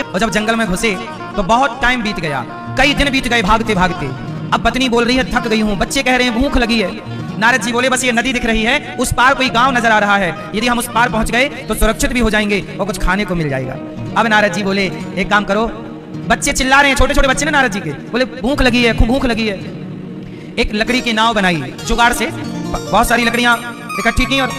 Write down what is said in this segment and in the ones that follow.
और जब जंगल में घुसे तो बहुत टाइम बीत गया, कई दिन बीत गए भागते भागते। अब पत्नी बोल रही है थक गई हूँ, बच्चे कह रहे हैं भूख लगी है। नारद जी बोले बस ये नदी दिख रही है, उस पार कोई गांव नजर आ रहा है, यदि हम उस पार पहुंच गए तो सुरक्षित भी हो जाएंगे और कुछ खाने को मिल जाएगा। अब नारद जी बोले एक काम करो, बच्चे चिल्ला रहे हैं, छोटे छोटे बच्चे ना नारद जी के, बोले भूख लगी है, खूब भूख लगी है। एक लकड़ी की नाव बनाई जुगाड़ से, बहुत सारी लकड़ियां इकट्ठी की और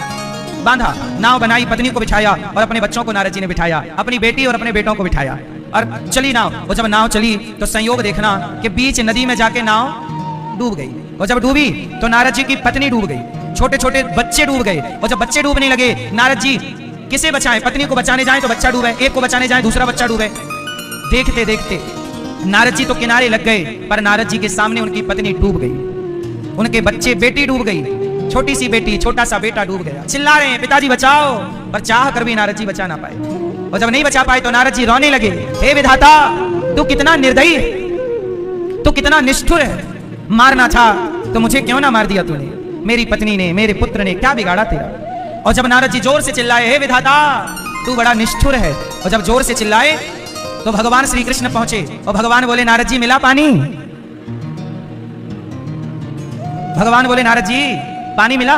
बांधा, नाव बनाई, पत्नी को बिठाया और अपने बच्चों को नारद जी ने बिठाया, अपनी बेटी और अपने बेटों को बिठाया और चली नाव। और जब नाव चली तो संयोग देखना कि बीच नदी में जाके नाव डूब गई। और जब डूबी तो नारद जी की पत्नी डूब गई, छोटे छोटे बच्चे डूब गए। और जब बच्चे डूबने लगे, नारद जी किसे बचाएं? पत्नी को बचाने जाएं तो बच्चा डूबे, एक को बचाने जाएं दूसरा बच्चा डूबे। देखते देखते नारद जी तो किनारे लग गए, पर नारद जी के सामने उनकी पत्नी डूब गई, उनके बच्चे बेटी डूब गई, छोटी सी बेटी छोटा सा बेटा डूब गया। चिल्ला रहे हैं पिताजी बचाओ, पर चाह कर भी नारद जी बचा ना पाए। और जब नहीं बचा पाए तो नारद जी रोने लगे, हे विधाता तू कितना निर्दयी है, तू कितना निष्ठुर है, मारना था तो मुझे क्यों ना मार दिया तूने, मेरी पत्नी ने मेरे पुत्र ने क्या बिगाड़ा तेरा। और जब नारद जी जोर से चिल्लाए हे विधाता तू बड़ा निष्ठुर है, और जब जोर से चिल्लाए तो भगवान श्री कृष्ण पहुंचे और भगवान बोले नारद जी मिला पानी? भगवान बोले नारद जी पानी मिला?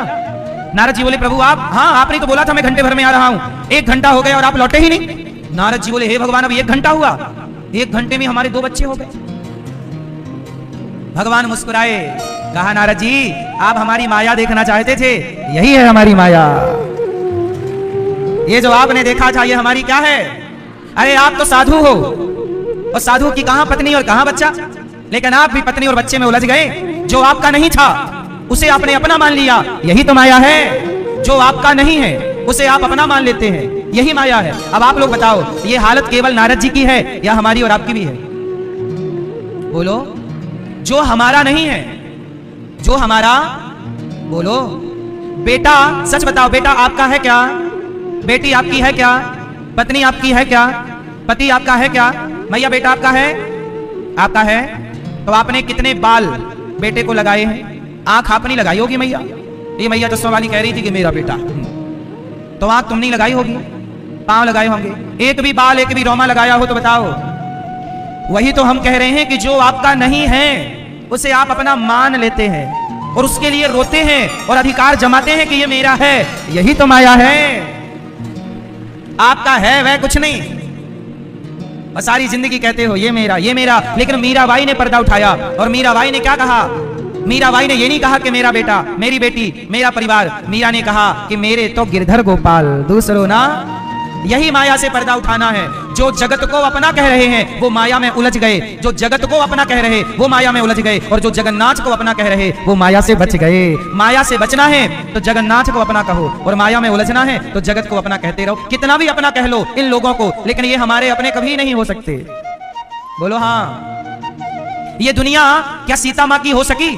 नारद जी बोले प्रभु आप, हाँ आपने तो बोला था मैं घंटे भर में आ रहा हूं, 1 घंटा हो गया और आप लौटे ही नहीं। नारद जी बोले हे भगवान अब 1 घंटा हुआ, 1 घंटे में हमारे 2 बच्चे हो गए। भगवान मुस्कुराए, कहा नारद जी आप हमारी माया देखना चाहते थे, यही है हमारी माया, ये जो आपने देखा था ये हमारी क्या है? अरे आप तो साधु हो और साधु की कहां पत्नी और कहां बच्चा, लेकिन आप भी पत्नी और बच्चे में उलझ गए। जो आपका नहीं था उसे आपने अपना मान लिया, यही तो माया है। जो आपका नहीं है उसे आप अपना मान लेते हैं, यही माया है। अब आप लोग बताओ ये हालत केवल नारद जी की है या हमारी और आपकी भी है? बोलो। जो हमारा नहीं है, जो हमारा, बोलो। बेटा सच बताओ, बेटा आपका है क्या? बेटी आपकी है क्या? पत्नी आपकी है क्या? पति आपका है क्या? मैया बेटा आपका है? आपका है। तो आपने कितने बाल बेटे को लगाए हैं? आंख आपने लगाई होगी मैया, ये मैया चश्मा वाली कह रही थी कि मेरा बेटा, तो आंख तुमने लगाई होगी, पांव लगाए होंगे, एक भी बाल एक भी रोमा लगाया हो तो बताओ। वही तो हम कह रहे हैं कि जो आपका नहीं है उसे आप अपना मान लेते हैं और उसके लिए रोते हैं और अधिकार जमाते हैं कि ये मेरा है, यही तो माया है। आपका है वह कुछ नहीं और सारी जिंदगी कहते हो ये मेरा ये मेरा। लेकिन मीराबाई ने पर्दा उठाया और मीराबाई ने क्या कहा? मीराबाई ने ये नहीं कहा कि मेरा बेटा मेरी बेटी मेरा परिवार, मीरा ने कहा कि मेरे तो गिरधर गोपाल दूसरों ना। यही माया से पर्दा उठाना है। जो जगत को अपना कह रहे हैं वो माया में उलझ गए, जो जगत को अपना कह रहे वो माया में उलझ गए, और जो जगन्नाथ को अपना कह रहे वो माया से बच गए। माया से बचना है तो जगन्नाथ को अपना कहो, और माया में उलझना है तो जगत को अपना कहते रहो। कितना भी अपना कह लो इन लोगों को, लेकिन ये हमारे अपने कभी नहीं हो सकते। बोलो हाँ। ये दुनिया क्या सीता माँ की हो सकी?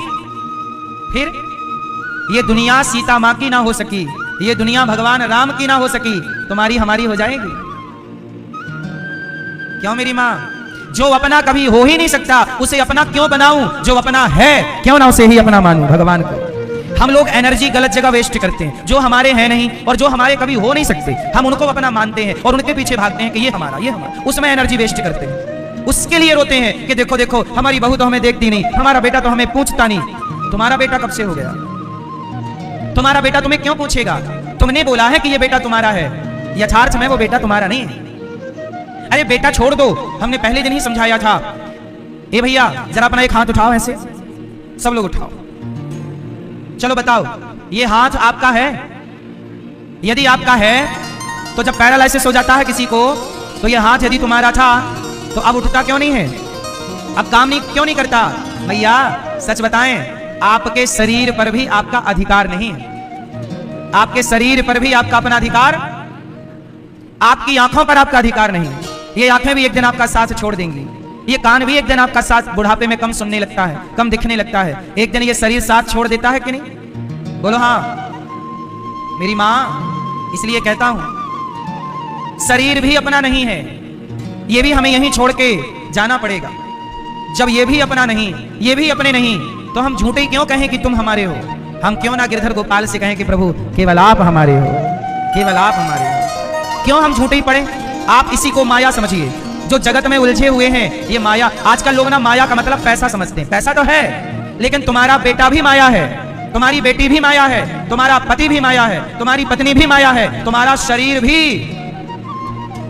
फिर ये दुनिया सीता माँ की ना हो सकी, ये दुनिया भगवान राम की ना हो सकी, तुम्हारी हमारी हो जाएगी क्यों मेरी माँ? जो अपना कभी हो ही नहीं सकता उसे अपना क्यों बनाऊं? जो अपना है क्यों ना उसे ही अपना मानूं भगवान को। हम लोग एनर्जी गलत जगह वेस्ट करते हैं, जो हमारे हैं नहीं और जो हमारे कभी हो नहीं सकते हम उनको अपना मानते हैं और उनके पीछे भागते हैं कि ये हमारा ये हमारा, उसमें एनर्जी वेस्ट करते हैं। उसके लिए रोते हैं कि देखो देखो हमारी बहू तो हमें देखती नहीं, हमारा बेटा तो हमें पूछता नहीं। तुम्हारा बेटा कब से हो गया? तुम्हारा बेटा तुम्हें क्यों पूछेगा? तुमने बोला है कि ये बेटा तुम्हारा है, यथार्थ में वो बेटा तुम्हारा नहीं है। अरे बेटा छोड़ दो, हमने पहले दिन ही समझाया था। ए भैया जरा अपना एक हाथ उठाओ, ऐसे सब लोग उठाओ। चलो बताओ ये हाथ आपका है? यदि आपका है तो जब पैरालाइसिस हो जाता है किसी को तो ये हाथ यदि तुम्हारा था तो अब उठता क्यों नहीं है? अब काम नहीं क्यों नहीं करता? भैया सच बताएं, आपके शरीर पर भी आपका अधिकार नहीं है। आपके शरीर पर भी आपका अपना अधिकार, आपकी आंखों पर आपका अधिकार नहीं है। ये आंखें भी एक दिन आपका साथ छोड़ देंगी, ये कान भी एक दिन आपका साथ, बुढ़ापे में कम सुनने लगता है, कम दिखने लगता है, एक दिन ये शरीर साथ छोड़ देता है कि नहीं? बोलो हाँ मेरी माँ। इसलिए कहता हूं शरीर भी अपना नहीं है, ये भी हमें यहीं छोड़ के जाना पड़ेगा। जब ये भी अपना नहीं, ये भी अपने नहीं, तो हम झूठे क्यों कहें कि तुम हमारे हो? हम क्यों ना गिरधर गोपाल से कहें कि प्रभु केवल आप हमारे हो, केवल आप हमारे हो। क्यों हम झूठे ही पड़े? आप इसी को माया समझिए। जो जगत में उलझे हुए हैं ये माया। आजकल लोग ना माया का मतलब पैसा समझते हैं। पैसा तो है, लेकिन तुम्हारा बेटा भी माया है, तुम्हारी बेटी भी माया है, तुम्हारा पति भी माया है, तुम्हारी पत्नी भी माया है, तुम्हारा शरीर भी।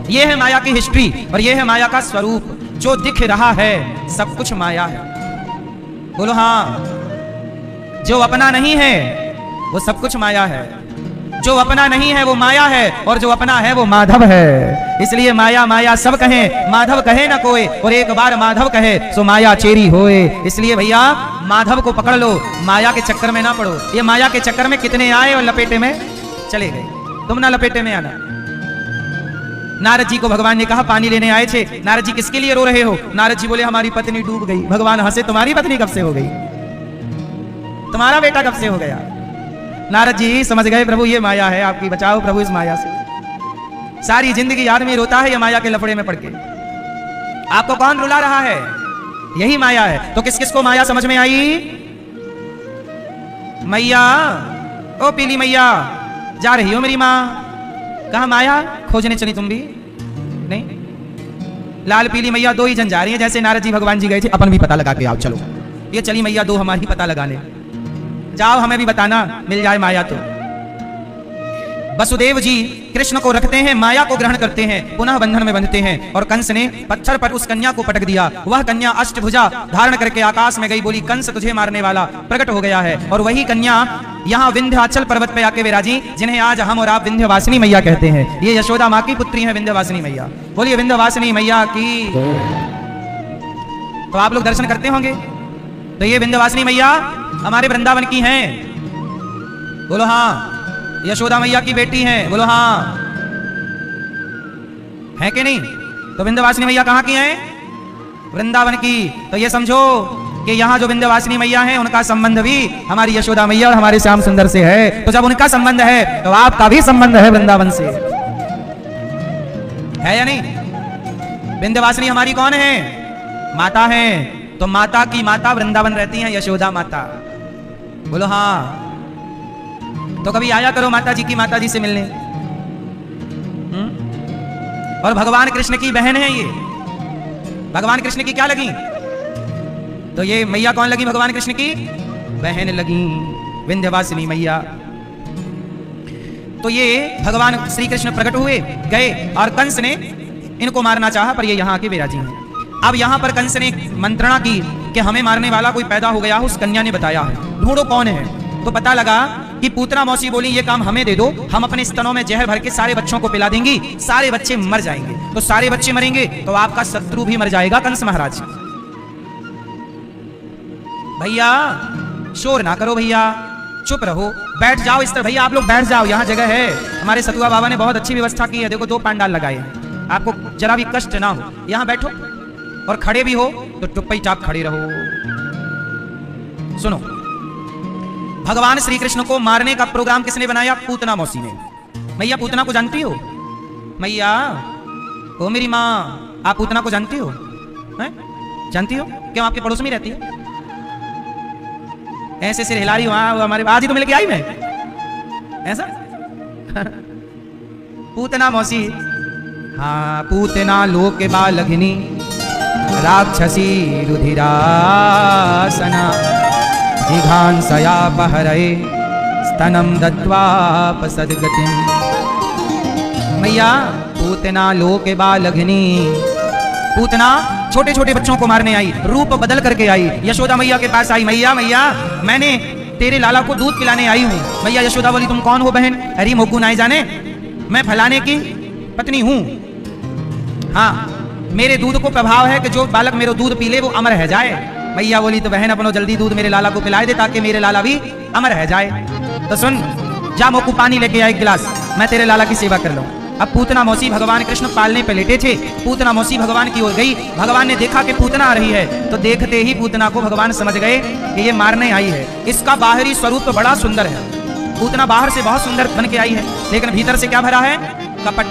ये है माया की हिस्ट्री और ये है माया का स्वरूप। जो दिख रहा है सब कुछ माया है। बोलो हाँ। जो अपना नहीं है वो सब कुछ माया है। जो अपना नहीं है वो माया है और जो अपना है वो माधव है। इसलिए माया माया सब कहें, माधव कहे ना कोई, और एक बार माधव कहे सो माया चेरी होए। इसलिए भैया माधव को पकड़ लो, माया के चक्कर में ना पड़ो। ये माया के चक्कर में कितने आए और लपेटे में चले गए, तुम ना लपेटे में आना। नारद जी को भगवान ने कहा पानी लेने आए थे। नारद जी किसके लिए रो रहे हो? नारद जी बोले हमारी पत्नी डूब गई। भगवान हंसे, तुम्हारी पत्नी कब से हो गई? तुम्हारा बेटा कब से हो गया? नारद जी समझ गए प्रभु ये माया है आपकी, बचाओ प्रभु इस माया से। सारी जिंदगी आदमी रोता है ये माया के लफड़े में पड़ के। आपको कौन रुला रहा है? यही माया है। तो किस किस को माया समझ में आई? मैया, ओ पीली मैया, जा रही हो मेरी माँ? कहा माया खोजने चली तुम भी? नहीं, लाल पीली मैया दो ही जन जा रही है। जैसे नारद जी भगवान जी गए थे, अपन भी पता लगा के आओ, चलो। ये चली मैया दो हमारी पता लगाने, जाओ हमें भी बताना मिल जाए माया तो। वसुदेव जी कृष्ण को रखते हैं, माया को ग्रहण करते हैं, पुनः बंधन में बंधते हैं। और कंस ने पत्थर पर उस कन्या को पटक दिया। वह कन्या अष्टभुजा धारण करके आकाश में गई, बोली कंस तुझे मारने वाला प्रकट हो गया है। और वही कन्या यहाँ विंध्याचल पर्वत पे आके विराजी, जिन्हें आज हम और आप विंध्यवासिनी मैया कहते हैं। ये यशोदा माँ की पुत्री है विंध्यवासिनी मैया। बोलिए विंध्यवासिनी मैया की। तो आप लोग दर्शन करते होंगे। तो ये विंध्यवासिनी मैया हमारे वृंदावन की हैं। बोलो हाँ। यशोदा मैया की बेटी हैं। बोलो हाँ। है कि नहीं? तो विंध्यवासिनी मैया कहाँ की हैं? वृंदावन की। तो ये समझो कि यहाँ जो विंध्यवासिनी मैया हैं उनका संबंध भी हमारी यशोदा मैया और हमारे श्याम सुंदर से है। तो जब उनका संबंध है तो आपका भी संबंध है वृंदावन से, है या नहीं? विंध्यवासिनी हमारी कौन है? माता है। तो माता की माता वृंदावन रहती हैं, यशोदा माता। बोलो हाँ। तो कभी आया करो माता जी की माता जी से मिलने। और भगवान कृष्ण की बहन है ये। भगवान कृष्ण की क्या लगी? तो ये मैया कौन लगी? भगवान कृष्ण की बहन लगी, विंध्यवासिनी मैया। तो ये भगवान श्री कृष्ण प्रकट हुए, गए और कंस ने इनको मारना चाहा, पर ये यहाँ आके विराजी हैं। अब यहाँ पर कंस ने मंत्रणा की कि हमें मारने वाला कोई पैदा हो गया। उस कन्या ने बताया है, ढूंढो कौन है। तो पता लगा कि पूतना मौसी बोली ये काम हमें दे दो, हम अपने स्तनों में जहर भर के सारे बच्चों को पिला देंगी, सारे बच्चे मर जाएंगे। तो सारे बच्चे मरेंगे तो आपका शत्रु भी मर जाएगा, कंस महाराज। भैया शोर ना करो, भैया चुप रहो, बैठ जाओ इस तरह। भैया आप लोग बैठ जाओ, यहाँ जगह है। हमारे सतुआ बाबा ने बहुत अच्छी व्यवस्था की है। देखो 2 पांडाल लगाए हैं, आपको जरा भी कष्ट ना हो। यहाँ बैठो और खड़े भी हो तो चुप्पी चाप खड़े रहो। सुनो, भगवान श्री कृष्ण को मारने का प्रोग्राम किसने बनाया? पूतना मौसी ने। मैया पूतना को जानती हो? मैया ओ मेरी माँ, आप पूतना को जानती हो? हैं? जानती हो? क्यों आपके पड़ोस में रहती है? ऐसे सिर हिला रही हो। हमारे आज ही तो मिल के आई मैं, ऐसा। पूतना मौसी, हाँ। पूतना लोके बालघिनी राक्षसी रुधिरासना जिघांसयापहरे स्तनम दत्वापसद्गतिम। मैया पूतना लोके बालघिनी। पूतना छोटे छोटे बच्चों को मारने आई, रूप बदल करके आई, यशोदा मैया के पास आई। मैया मैया मैंने तेरे लाला को दूध पिलाने आई हूँ। मैया यशोदा बोली तुम कौन हो बहन? अरे मोकू नाई जाने, मैं फलाने की पत्नी हूँ। हाँ, मेरे दूध को प्रभाव है कि जो बालक मेरा दूध पी ले वो अमर रह जाए। मैया बोली तो बहन अपनो जल्दी दूध मेरे लाला को पिलाए दे ताकि मेरे लाला भी अमर रह जाए। तो सुन, जा मोकू पानी लेके आए 1 गिलास, मैं तेरे लाला की सेवा कर लूं। अब पूतना मौसी भगवान कृष्ण पालने पे लेटे थे। पूतना मौसी भगवान की ओर गई। भगवान ने देखा कि पूतना आ रही है, तो देखते ही पूतना को भगवान समझ गए कि ये मारने आई है। इसका बाहरी स्वरूप तो बड़ा सुंदर है, पूतना बाहर से बहुत सुंदर बन के आई है, लेकिन भीतर से क्या भरा है? कपट।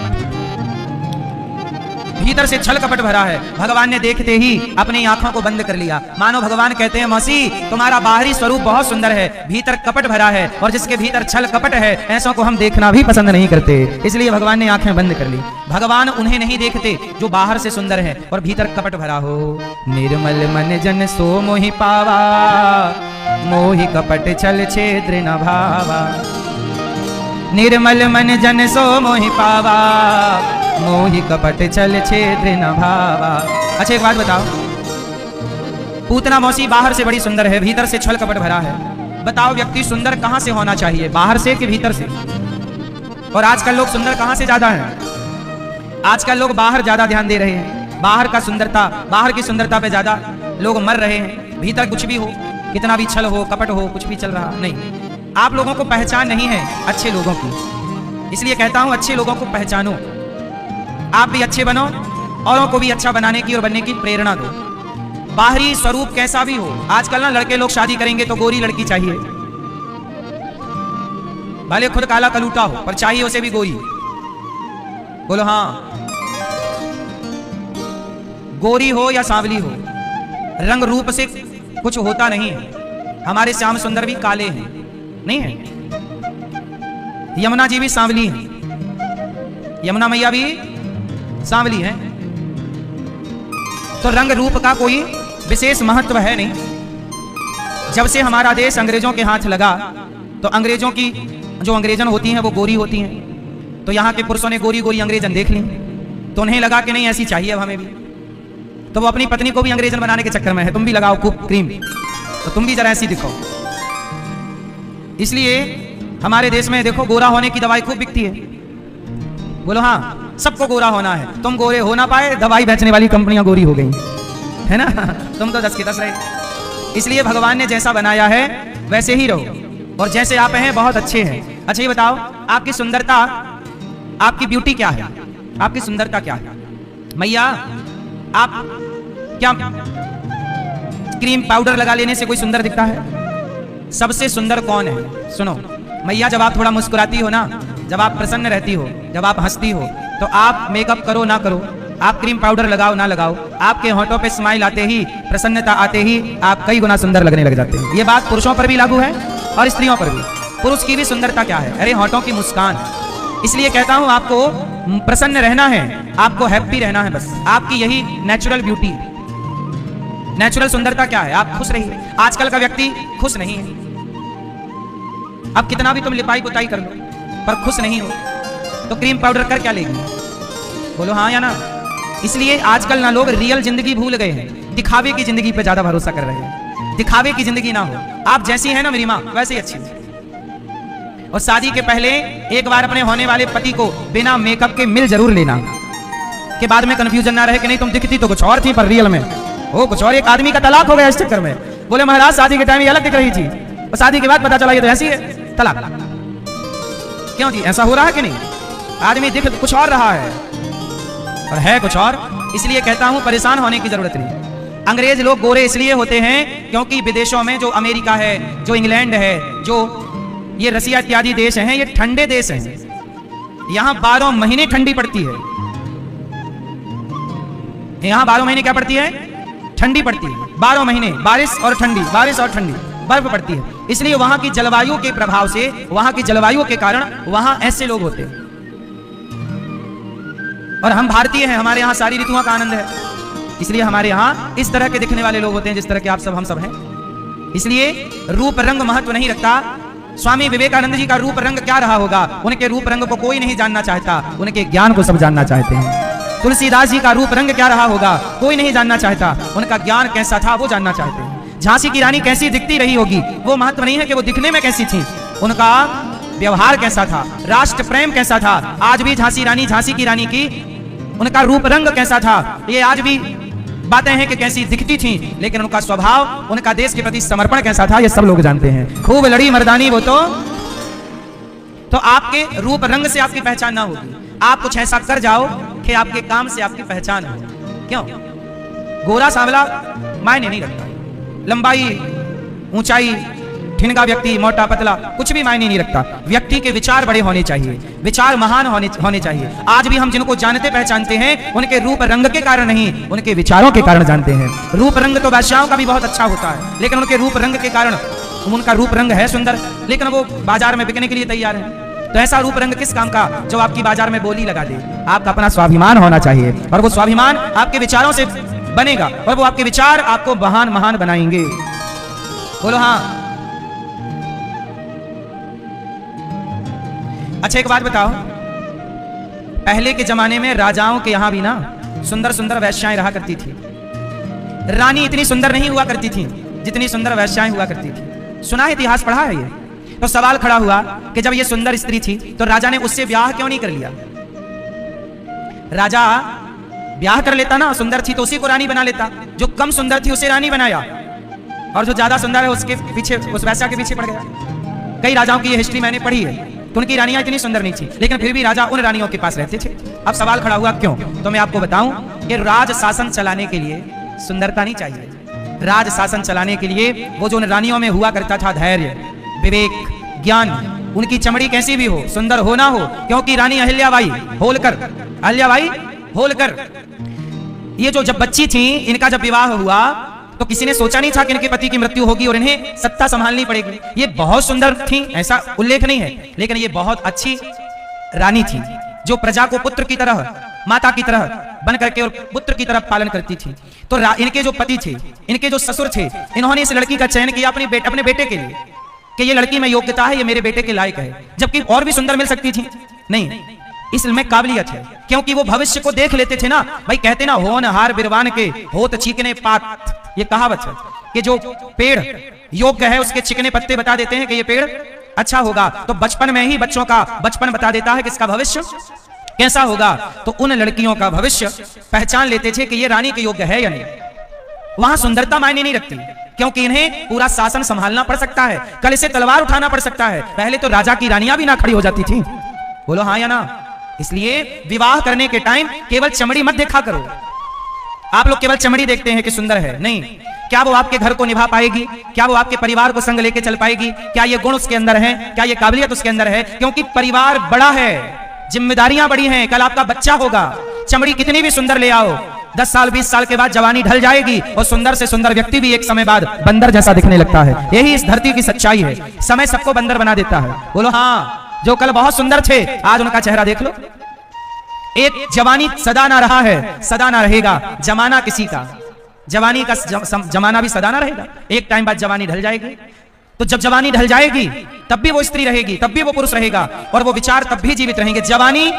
भीतर से छल कपट भरा है। भगवान ने देखते ही अपनी आंखों को बंद कर लिया। मानो भगवान कहते हैं मौसी तुम्हारा बाहरी स्वरूप बहुत सुंदर है, भीतर कपट भरा है, और जिसके भीतर छल कपट है ऐसों को हम देखना भी पसंद नहीं करते। इसलिए भगवान ने आंखें बंद कर ली। भगवान उन्हें नहीं देखते जो बाहर से सुंदर है और भीतर कपट भरा हो। निर्मल मन जन सो मोहि पावा, मोहि कपट छल छेद्र न भावा। निर्मल मन जन सो मोहि पावा, मोहि कपट छल छेद्र न भावा। अच्छा एक बात बताओ, पूतना मौसी बाहर से बड़ी सुंदर है, भीतर से छल कपट भरा है। बताओ व्यक्ति सुंदर कहां से होना चाहिए, बाहर से कि भीतर से? और आजकल लोग सुंदर कहां से ज्यादा हैं? आजकल लोग बाहर ज्यादा ध्यान दे रहे हैं, बाहर का सुंदरता, बाहर की सुंदरता पे ज्यादा लोग मर रहे हैं। भीतर कुछ भी हो, कितना भी छल हो, कपट हो, कुछ भी चल रहा नहीं। आप लोगों को पहचान नहीं है अच्छे लोगों की, इसलिए कहता हूं अच्छे लोगों को पहचानो। आप भी अच्छे बनो, औरों को भी अच्छा बनाने की और बनने की प्रेरणा दो। बाहरी स्वरूप कैसा भी हो, आजकल ना लड़के लोग शादी करेंगे तो गोरी लड़की चाहिए, भले खुद काला कलूटा हो पर चाहिए उसे भी गोरी। बोलो हाँ, गोरी हो या सांवली हो, रंग रूप से कुछ होता नहीं है। हमारे श्याम सुंदर भी काले हैं, नहीं है? यमुना जी भी सांवली हैं, यमुना मैया भी सांवली है। तो रंग रूप का कोई विशेष महत्व है नहीं। जब से हमारा देश अंग्रेजों के हाथ लगा तो अंग्रेजों की जो अंग्रेजन होती हैं वो गोरी होती हैं। तो यहाँ के पुरुषों ने गोरी गोरी अंग्रेजन देख ली तो उन्हें लगा कि नहीं ऐसी चाहिए अब हमें भी। तो वो अपनी पत्नी को भी अंग्रेजन बनाने के चक्कर में है, तुम भी लगाओ खूब क्रीम तो तुम भी जरा ऐसी दिखो। इसलिए हमारे देश में देखो गोरा होने की दवाई खूब बिकती है। बोलो हाँ, सबको गोरा होना है, तुम गोरे हो ना पाए, दवाई बेचने वाली कंपनियां गोरी हो गई, है ना? तुम तो 10 के 10 रहे। इसलिए भगवान ने जैसा बनाया है वैसे ही रहो, और जैसे आप हैं बहुत अच्छे हैं। अच्छा ये बताओ, आपकी सुंदरता, आपकी ब्यूटी क्या है? आपकी सुंदरता क्या है? मैया आप क्या क्रीम पाउडर लगा लेने से कोई सुंदर दिखता है? सबसे सुंदर कौन है? सुनो मैया, जब आप थोड़ा मुस्कुराती हो ना, जब आप प्रसन्न रहती हो, जब आप हंसती हो, तो आप मेकअप करो ना करो, आप क्रीम पाउडर लगाओ ना लगाओ, आपके होठों पे स्माइल आते ही, प्रसन्नता आते ही आप कई गुना सुंदर लगने लग जाते हैं। ये बात पुरुषों पर भी लागू है और स्त्रियों पर भी। पुरुष की भी सुंदरता क्या है? अरे होठों की मुस्कान। इसलिए कहता हूं आपको प्रसन्न रहना है, आपको हैप्पी रहना है, बस आपकी यही नेचुरल ब्यूटी, नेचुरल सुंदरता क्या है? आप खुश रहिए। आजकल का व्यक्ति खुश नहीं है। अब कितना भी तुम लिपाई पुताई कर लो पर खुश नहीं हो तो क्रीम पाउडर कर क्या लेगी? बोलो हाँ या ना? इसलिए आजकल ना लोग रियल जिंदगी भूल गए हैं, दिखावे की जिंदगी पे ज्यादा भरोसा कर रहे हैं। दिखावे की जिंदगी ना हो, आप जैसी हैं ना मेरी माँ वैसे ही अच्छी। और शादी के पहले एक बार अपने होने वाले पति को बिना मेकअप के मिल जरूर लेना, के बाद में कंफ्यूजन ना रहे कि नहीं तुम दिखती तो कुछ और थी पर रियल में वो कुछ और। एक आदमी का तलाक हो गया इस चक्कर में। बोले महाराज शादी के टाइम ये अलग दिख रही थी और शादी के बाद पता चला ये तो ऐसी है, तलाक। क्यों जी, ऐसा हो रहा है कि नहीं? आदमी दिख कुछ और रहा है और है कुछ और। इसलिए कहता हूं परेशान होने की जरूरत नहीं। अंग्रेज लोग गोरे इसलिए होते हैं क्योंकि विदेशों में जो अमेरिका है, जो इंग्लैंड है, जो ये रसिया इत्यादि देश हैं, ये ठंडे देश हैं। यहां 12 महीने ठंडी पड़ती है। यहां 12 महीने क्या पड़ती है? ठंडी पड़ती है। 12 महीने बारिश और ठंडी, बारिश और ठंडी, बर्फ पड़ती है। इसलिए वहां की जलवायु के प्रभाव से, वहां की जलवायु के कारण वहां ऐसे लोग होते हैं। और हम भारतीय हैं, हमारे यहाँ सारी ऋतुओं का आनंद है, इसलिए हमारे यहाँ इस तरह के दिखने वाले लोग होते हैं जिस तरह के आप सब हम सब हैं। इसलिए रूप रंग महत्व नहीं रखता। स्वामी विवेकानंद जी का रूप रंग क्या रहा होगा? उनके रूप रंग को कोई नहीं जानना चाहता, उनके ज्ञान को सब जानना चाहते हैं। तुलसीदास जी का रूप रंग क्या रहा होगा? कोई नहीं जानना चाहता, उनका ज्ञान कैसा था वो जानना चाहते हैं। झांसी की रानी कैसी दिखती रही होगी, वो महत्व नहीं है कि वो दिखने में कैसी थी, उनका व्यवहार कैसा था, राष्ट्र प्रेम कैसा था। आज भी झांसी रानी, झांसी की रानी की उनका रूप रंग कैसा था, ये आज भी बातें हैं कि कैसी दिखती थी, लेकिन उनका स्वभाव, उनका देश के प्रति समर्पण कैसा था, ये सब लोग जानते हैं। खूब लड़ी मर्दानी वो तो आपके रूप रंग से आपकी पहचान ना होगी। आप कुछ ऐसा कर जाओ कि आपके काम से आपकी पहचान हो। क्यों? गोरा सांवला मायने नहीं रखता, लंबाई, ऊंचाई, ठिनगा व्यक्ति, मोटा पतला, कुछ भी मायने नहीं रखता। व्यक्ति के विचार बड़े होने चाहिए, विचार महान होने चाहिए। आज भी हम जिनको जानते पहचानते हैं उनके रूप रंग के कारण नहीं, उनके विचारों के कारण जानते हैं। रूप रंग तो बादशाहों का भी बहुत अच्छा होता है, लेकिन उनके रूप रंग के कारण, उनका रूप रंग है सुंदर, लेकिन वो बाजार में बिकने के लिए तैयार है। तो ऐसा रूप रंग किस काम का जो आपकी बाजार में बोली लगा दे। आपका अपना स्वाभिमान होना चाहिए, और वो स्वाभिमान आपके विचारों से बनेगा, और वो आपके विचार आपको महान महान बनाएंगे। बोलो हाँ। अच्छा एक बात बताओ, पहले के जमाने में राजाओं के यहां भी ना सुंदर सुंदर वैश्याएं रहा करती थी। रानी इतनी सुंदर नहीं हुआ करती थी जितनी सुंदर वैश्याएं हुआ करती थी। सुना है, इतिहास पढ़ा है ये। तो सवाल खड़ा हुआ कि जब ये सुंदर स्त्री थी तो राजा ने उससे ब्याह क्यों नहीं कर लिया। राजा ब्याह कर लेता ना, सुंदर थी तो उसी को रानी बना लेता। जो कम सुंदर थी उसे रानी बनाया, और जो ज्यादा सुंदर है उसके पीछे, उस वैश्या के पीछे पड़ गया। कई राजाओं की ये हिस्ट्री मैंने पढ़ी है तो उनकी रानियां इतनी सुंदर नहीं थी, लेकिन फिर भी राजा उन रानियों के पास रहते थे। अब सवाल खड़ा हुआ क्यों, तो मैं आपको बताऊं कि राज शासन चलाने के लिए सुंदरता नहीं चाहिए। राज शासन चलाने के लिए वो जो उन रानियों में हुआ करता था धैर्य, विवेक, ज्ञान, उनकी चमड़ी कैसी भी हो, सुंदर हो ना हो, क्योंकि रानी अहिल्याबाई होलकर ये जो जब बच्ची थी, इनका जब विवाह हुआ तो किसी ने सोचा नहीं था कि इनके पति की मृत्यु होगी और इन्हें सत्ता संभालनी पड़ेगी। ये बहुत सुंदर थी ऐसा उल्लेख नहीं है, लेकिन ये बहुत अच्छी रानी थी जो प्रजा को पुत्र की तरह, माता की तरह बन करके और पुत्र की तरह पालन करती थी। तो इनके जो पति थे, इनके जो ससुर थे, इन्होंने इस लड़की का चयन किया अपने बेटे के लिए कि ये लड़की में योग्यता है, ये मेरे बेटे के लायक है। जबकि और भी सुंदर मिल सकती थी, नहीं, इसमें काबिलियत है, क्योंकि वो भविष्य को देख लेते थे ना। भाई कहते ना, होनहार बिरवान के होत चिकने पात, ये कहावत है कि जो पेड़ योग्य है उसके चिकने पत्ते बता देते हैं कि ये पेड़ अच्छा होगा। तो बचपन में ही बच्चों का बचपन बता देता है कि इसका भविष्य कैसा होगा। तो उन लड़कियों का भविष्य पहचान लेते थे कि ये रानी के योग्य है या नहीं। वहां सुंदरता मायने नहीं रखती, क्योंकि इन्हें पूरा शासन संभालना पड़ सकता है, कल इसे तलवार उठाना पड़ सकता है। पहले तो राजा की रानियां भी ना खड़ी हो जाती थी। बोलो हाँ या ना। इसलिए विवाह करने के टाइम केवल चमड़ी मत देखा करो। आप लोग केवल चमड़ी देखते हैं कि सुंदर है, नहीं, क्या वो आपके घर को निभा पाएगी, क्या वो आपके परिवार को संग लेके चल पाएगी, क्या ये गुण उसके अंदर है, क्या ये काबिलियत उसके अंदर है। क्योंकि परिवार बड़ा है, जिम्मेदारियां बड़ी हैं, कल आपका बच्चा होगा। चमड़ी कितनी भी सुंदर ले आओ, 10 साल 20 साल के बाद जवानी ढल जाएगी और सुंदर से सुंदर व्यक्ति भी एक समय बाद बंदर जैसा दिखने लगता है। यही इस धरती की सच्चाई है, समय सबको बंदर बना देता है। बोलो हाँ। जो कल बहुत सुंदर थे आज उनका चेहरा देख लो। एक जवानी सदा ना रहा है, सदा ना रहेगा। जमाना किसी का, जवानी का जमाना भी सदा ना रहेगा, एक टाइम बाद जवानी ढल जाएगी। तो जब जवानी ढल जाएगी तब भी वो स्त्री रहेगी, तब भी वो पुरुष रहेगा, और वो विचार तब भी जीवित रहेंगे। जवानी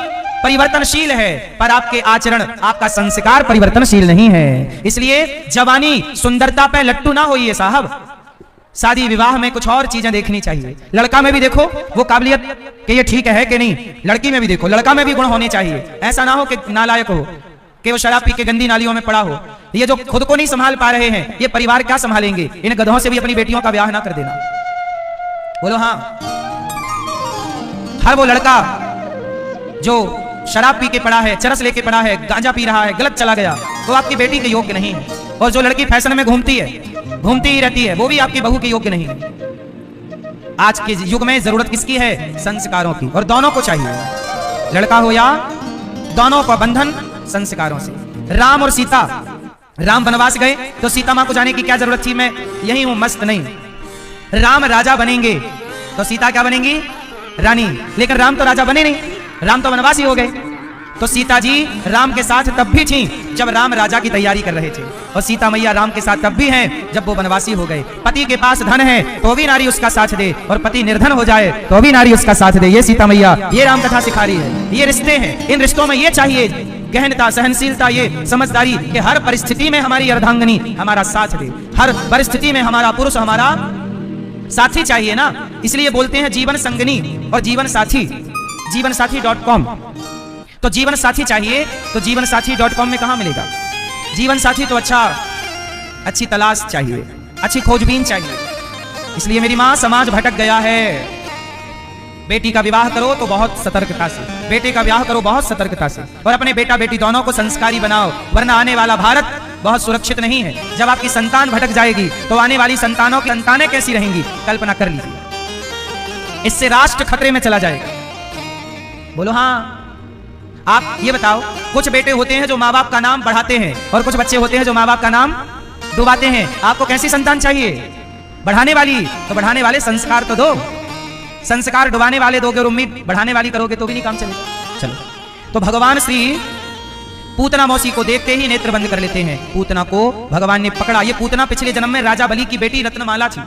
परिवर्तनशील है, पर आपके आचरण, आपका संस्कार परिवर्तनशील नहीं है। इसलिए जवानी सुंदरता पे लट्टू ना होइए साहब। शादी विवाह में कुछ और चीजें देखनी चाहिए। लड़का में भी देखो वो काबिलियत कि ये ठीक है कि नहीं, लड़की में भी देखो, लड़का में भी गुण होने चाहिए। ऐसा ना हो कि नालायक हो, कि वो शराब पी के गंदी नालियों में पड़ा हो। ये जो खुद को नहीं संभाल पा रहे हैं, ये परिवार क्या संभालेंगे। इन गधों से भी अपनी बेटियों का ब्याह ना कर देना। बोलो हाँ। हर वो लड़का जो शराब पी के पड़ा है, चरस लेके पड़ा है, गांजा पी रहा है, गलत चला गया, तो आपकी बेटी के योग्य नहीं है। और जो लड़की फैशन में घूमती ही रहती है, वो भी आपकी बहू के योग्य नहीं है। आज के युग में जरूरत किसकी है? संस्कारों की, और दोनों को चाहिए, लड़का हो या, दोनों का बंधन संस्कारों से। राम और सीता, राम वनवास गए तो सीता मां को जाने की क्या जरूरत थी, मैं यही हूं मस्त, नहीं। राम राजा बनेंगे तो सीता क्या बनेंगी? रानी। लेकिन राम तो राजा बने नहीं, राम तो वनवासी हो गए। तो सीता जी राम के साथ तब भी थी जब राम राजा की तैयारी कर रहे थे, और सीता मैया राम के साथ तब भी हैं जब वो वनवासी हो गए। पति के पास धन है तो भी नारी उसका साथ दे, और पति निर्धन हो जाए तो भी नारी उसका साथ दे। ये सीता मैया, ये राम कथा सिखा रही है। ये रिश्ते हैं, इन रिश्तों में ये चाहिए गहनता, सहनशीलता, ये समझदारी कि हर परिस्थिति में हमारी अर्धांगनी हमारा साथ दे, हर परिस्थिति में हमारा पुरुष हमारा साथी चाहिए ना। इसलिए बोलते हैं जीवन संगनी और जीवन साथी, जीवनसाथी.com। तो जीवन साथी चाहिए तो जीवनसाथी.com में कहां मिलेगा? जीवन साथी तो अच्छी तलाश चाहिए, अच्छी खोजबीन चाहिए। इसलिए मेरी मां, समाज भटक गया है। बेटी का विवाह करो तो बहुत सतर्कता से, बेटे का विवाह करो बहुत सतर्कता से, और अपने बेटा बेटी दोनों को संस्कारी बनाओ, वरना आने वाला भारत बहुत सुरक्षित नहीं है। जब आपकी संतान भटक जाएगी तो आने वाली संतानों की संतानें कैसी रहेंगी, कल्पना कर लीजिए। इससे राष्ट्र खतरे में चला जाएगा। बोलो हाँ। आप ये बताओ, कुछ बेटे होते हैं जो माँ बाप का नाम बढ़ाते हैं और कुछ बच्चे होते हैं जो माँ बाप का नाम डुबाते हैं। आपको कैसी संतान चाहिए? बढ़ाने वाली। तो बढ़ाने वाले संस्कार तो दो। संस्कार डुबाने वाले दोगे और उम्मीद बढ़ाने वाली करोगे तो भी नहीं काम चलेगा। चलो, तो भगवान श्री पूतना मौसी को देखते ही नेत्र बंद कर लेते हैं। पूतना को भगवान ने पकड़ा। ये पूतना पिछले जन्म में राजा बलि की बेटी रत्नमाला थी।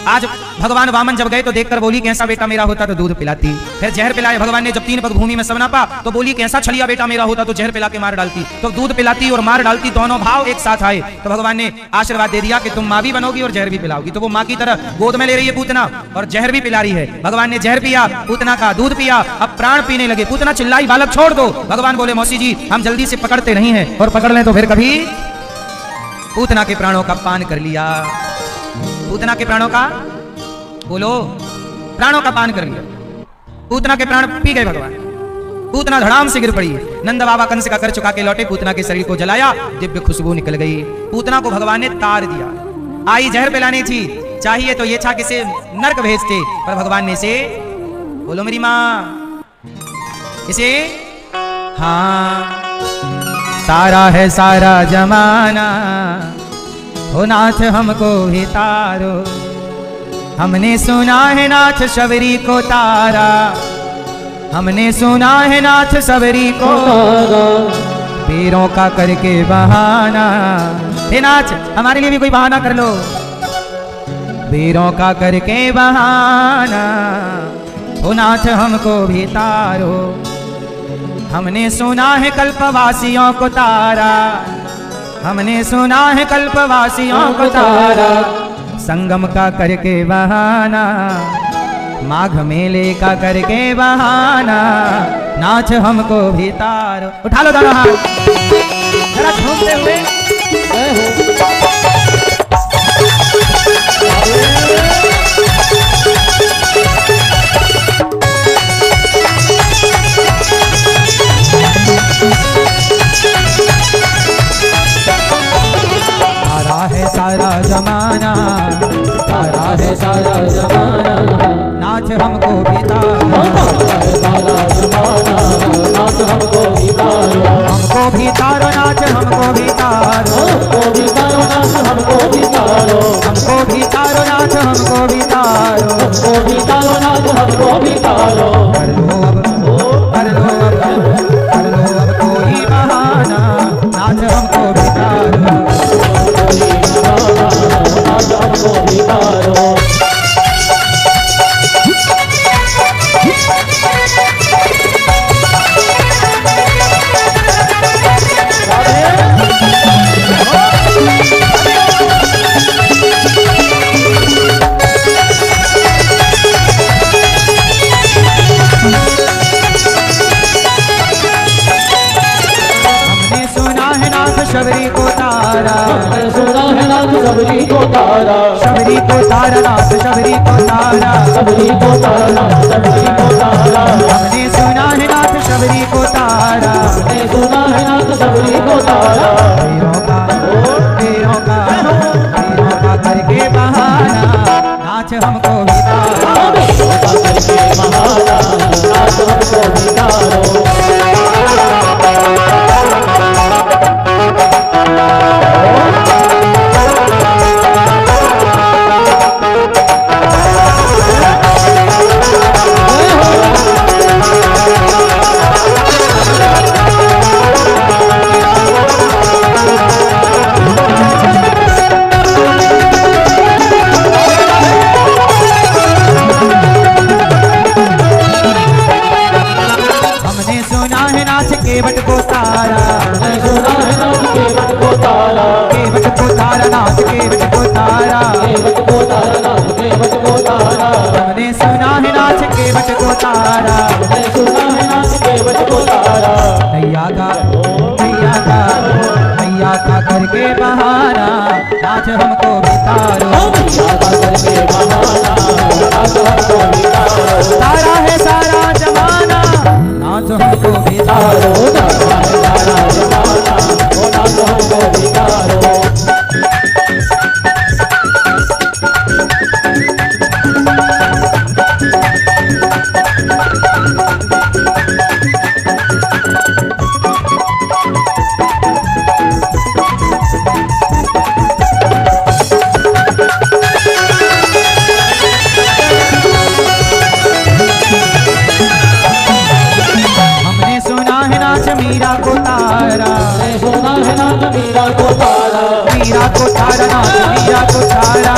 आज भगवान वामन जब गए तो देखकर बोली कैसा बेटा मेरा होता तो दूध पिलाती। फिर जहर पिलाए भगवान ने, जब 3 पग भूमि में सब ना पा तो बोली कैसा छलिया बेटा मेरा होता तो जहर पिला के मार डालती। तो दूध पिलाती और मार डालती, दोनों भाव एक साथ आए। तो भगवान ने आशीर्वाद दे दिया कि तुम माँ भी बनोगी और जहर भी पिलाओगी। तो वो माँ की तरह गोद में ले रही है पूतना और जहर भी पिला रही है। भगवान ने जहर पिया, पूतना का दूध पिया, अब प्राण पीने लगे। पूतना चिल्लाई बालक छोड़ दो। भगवान बोले मौसी जी हम जल्दी से पकड़ते नहीं है, और पकड़ लें तो फिर कभी। पूतना के प्राणों का पान कर लिया। पूतना के प्राणों का, बोलो, प्राणों का पान कर लिया। पूतना के प्राण पी गए भगवान। पूतना धड़ाम से गिर पड़ी। नंद बाबा कंस का कर चुका के लौटे। पूतना के शरीर को जलाया, दिव्य खुशबू निकल गई। पूतना को भगवान ने तार दिया। आई जहर पिलानी थी, चाहिए तो ये था किसे नरक भेजते, पर भगवान ने इसे, बोलो मेरी माँ, इसे, हाँ, तारा है सारा जमाना, हो नाथ हमको ही तारो। हमने सुना है नाथ शबरी को तारा, हमने सुना है नाथ शबरी को पीरों का करके बहाना। हे नाथ हमारे लिए भी कोई बहाना कर लो, पीरों का करके बहाना, हो नाथ हमको भी तारो। हमने सुना है कल्पवासियों को तारा, हमने सुना है कल्पवासियों को तारा, संगम का करके बहाना, माघ मेले का करके बहाना, नाच हमको भी तारो। उठा लो दोनों हाथ जरा झूमते हुए। तारा है सारा जमाना, तारा है सारा जमाना, नाच हमको भी तारो। सारा जमाना नाच हमको भी तारो, हमको भी तारो नाच हमको भी तारो, हमको भी तारो नाच हमको भी तारो, हमको भी तारो नाच हमको भी तारो, हमको भी तारो नाच हमको भी तारो। कर लो अब, कर लो अब, कर लो अब कोई बहाना, नाच हमको भी तारो, नाच हमको भी तारो। शबरी को तारा, सुना है नाथ शबरी को तारा, शबरी को तारा नाथ शबरी को तारा, शबरी को तारा नाथ शबरी को तारा। हमने सुना है नाथ शबरी को तारा, हमने सुना है नाथ शबरी को तारा। पीरों का, पीरों का, पीरों का करके बहाना, नाच हमको भी तारो, पीरों का करके बहाना, नाच हमको भी तारो। केवट को तारा, सुना है नाथ केवट को तारा, केवट को तारा नाथ केवट को तारा, केवट को तारा नाथ केवट को तारा। हमने सुना है नाथ केवट को तारा, हमने सुना है नाथ केवट को तारा। नैया का, नैया का, नैया का करके बहाना, नाच हमको भी तारो, नैया का करके बहाना, नाच हमको भी तारो। तारा है सारा जमाना, नाच हमको भी तारो, तारा है सारा जमाना, नाच हमको मीरा को तारा, नाथ मीरा को तारा,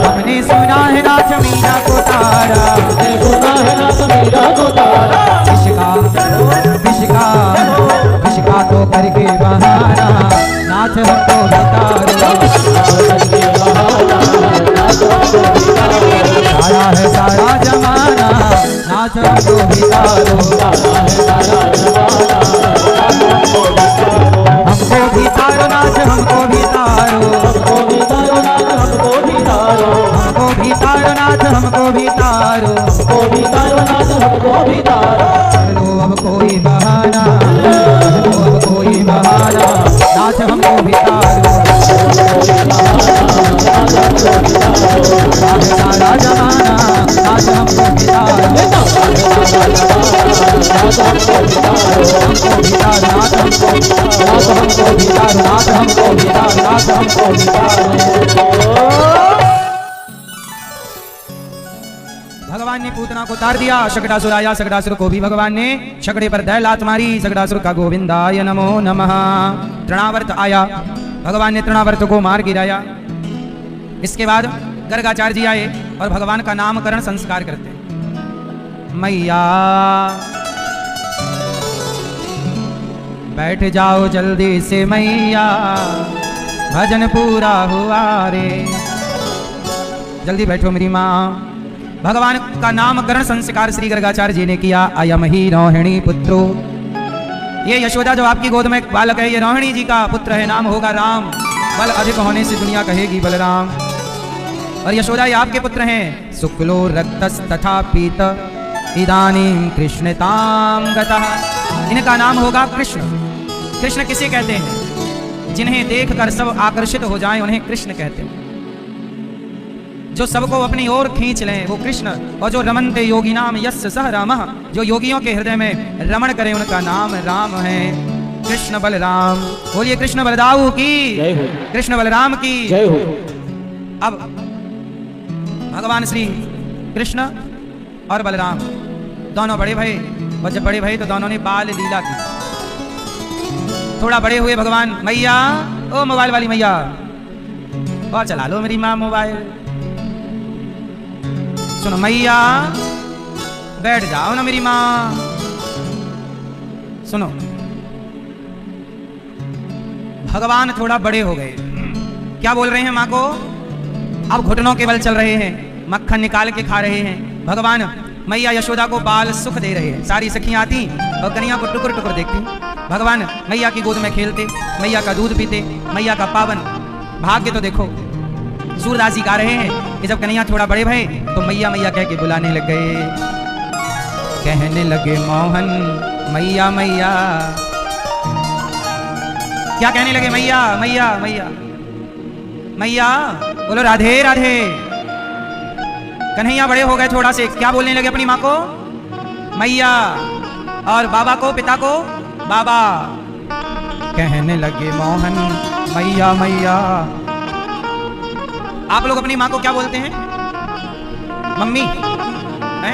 हमने सुना है नाथ मीरा को तारा, विशिका तो करके बहाना, नाथ हमको बितारो, सारा है सारा जमाना, नाथ हमको बितारो, हमको बितारो नाथ हमको बितारो, हमको बितारो नाथ हमको बितारो, चलो अब कोई बहाना, चलो अब कोई बहाना, नाथ हमको बितारो, सारा जमाना, नाथ हमको बितारो, भगवान ने पूतना को उतार दिया, शकटासुर आया, शकटासुर को भी भगवान ने शकड़े पर दय लात मारी, शकटासुर का गोविंदाय नमो नमः। तृणावर्त आया, भगवान ने तृणावर्त को मार गिराया। इसके बाद गर्गाचार्य जी आए और भगवान का नामकरण संस्कार करते। मैया बैठ जाओ जल्दी से मैया, भजन पूरा हुआ रे, जल्दी बैठो मेरी माँ। भगवान का नामकरण संस्कार श्री गर्गाचार्य जी ने किया। अयम ही रोहिणी पुत्रो, ये यशोदा जो आपकी गोद में एक बालक है, ये रोहिणी जी का पुत्र है, नाम होगा राम। बल अधिक होने से दुनिया कहेगी बलराम। और यशोदा ये आपके पुत्र हैं। शुक्लो रक्तस तथा पीत इदानीं कृष्णताम गतः, इनका नाम होगा कृष्ण। कृष्ण किसे कहते हैं? जिन्हें देखकर सब आकर्षित हो जाएं उन्हें कृष्ण कहते हैं। जो सबको अपनी ओर खींच लें वो कृष्ण। और जो रमन्ते योगी नाम यस्य सह रामः, जो योगियों के हृदय में रमण करें उनका नाम राम है। कृष्ण बलराम, बोलिए कृष्ण बलदाऊ की, कृष्ण बलराम की जय हो। अब भगवान श्री कृष्ण और बलराम दोनों बड़े भये, और जब बड़े भये तो दोनों ने बाल लीला की। थोड़ा बड़े हुए भगवान, मैया ओ मोबाइल वाली मैया, और चला लो मेरी माँ मोबाइल। सुनो मैया, बैठ जाओ ना मेरी माँ। सुनो, भगवान थोड़ा बड़े हो गए। क्या बोल रहे हैं माँ को? अब घुटनों के बल चल रहे हैं, मक्खन निकाल के खा रहे हैं। भगवान मैया यशोदा को बाल सुख दे रहे हैं। सारी सखियां आती और कन्या को टुकर टुकर देखती। भगवान मैया की गोद में खेलते, मैया का दूध पीते, मैया का पावन भाग्य तो देखो। सूरदास जी गा रहे हैं कि जब कन्हैया थोड़ा बड़े भये तो मैया मैया कह के बुलाने लग गए। कहने लगे मोहन मैया मैया। क्या कहने लगे? मैया मैया मैया मैया। बोलो राधे राधे। कन्हैया बड़े हो गए थोड़ा से, क्या बोलने लगे अपनी माँ को? मैया। और बाबा को, पिता को बाबा। कहने लगे मोहन मैया मैया। आप लोग अपनी माँ को क्या बोलते हैं? मम्मी है?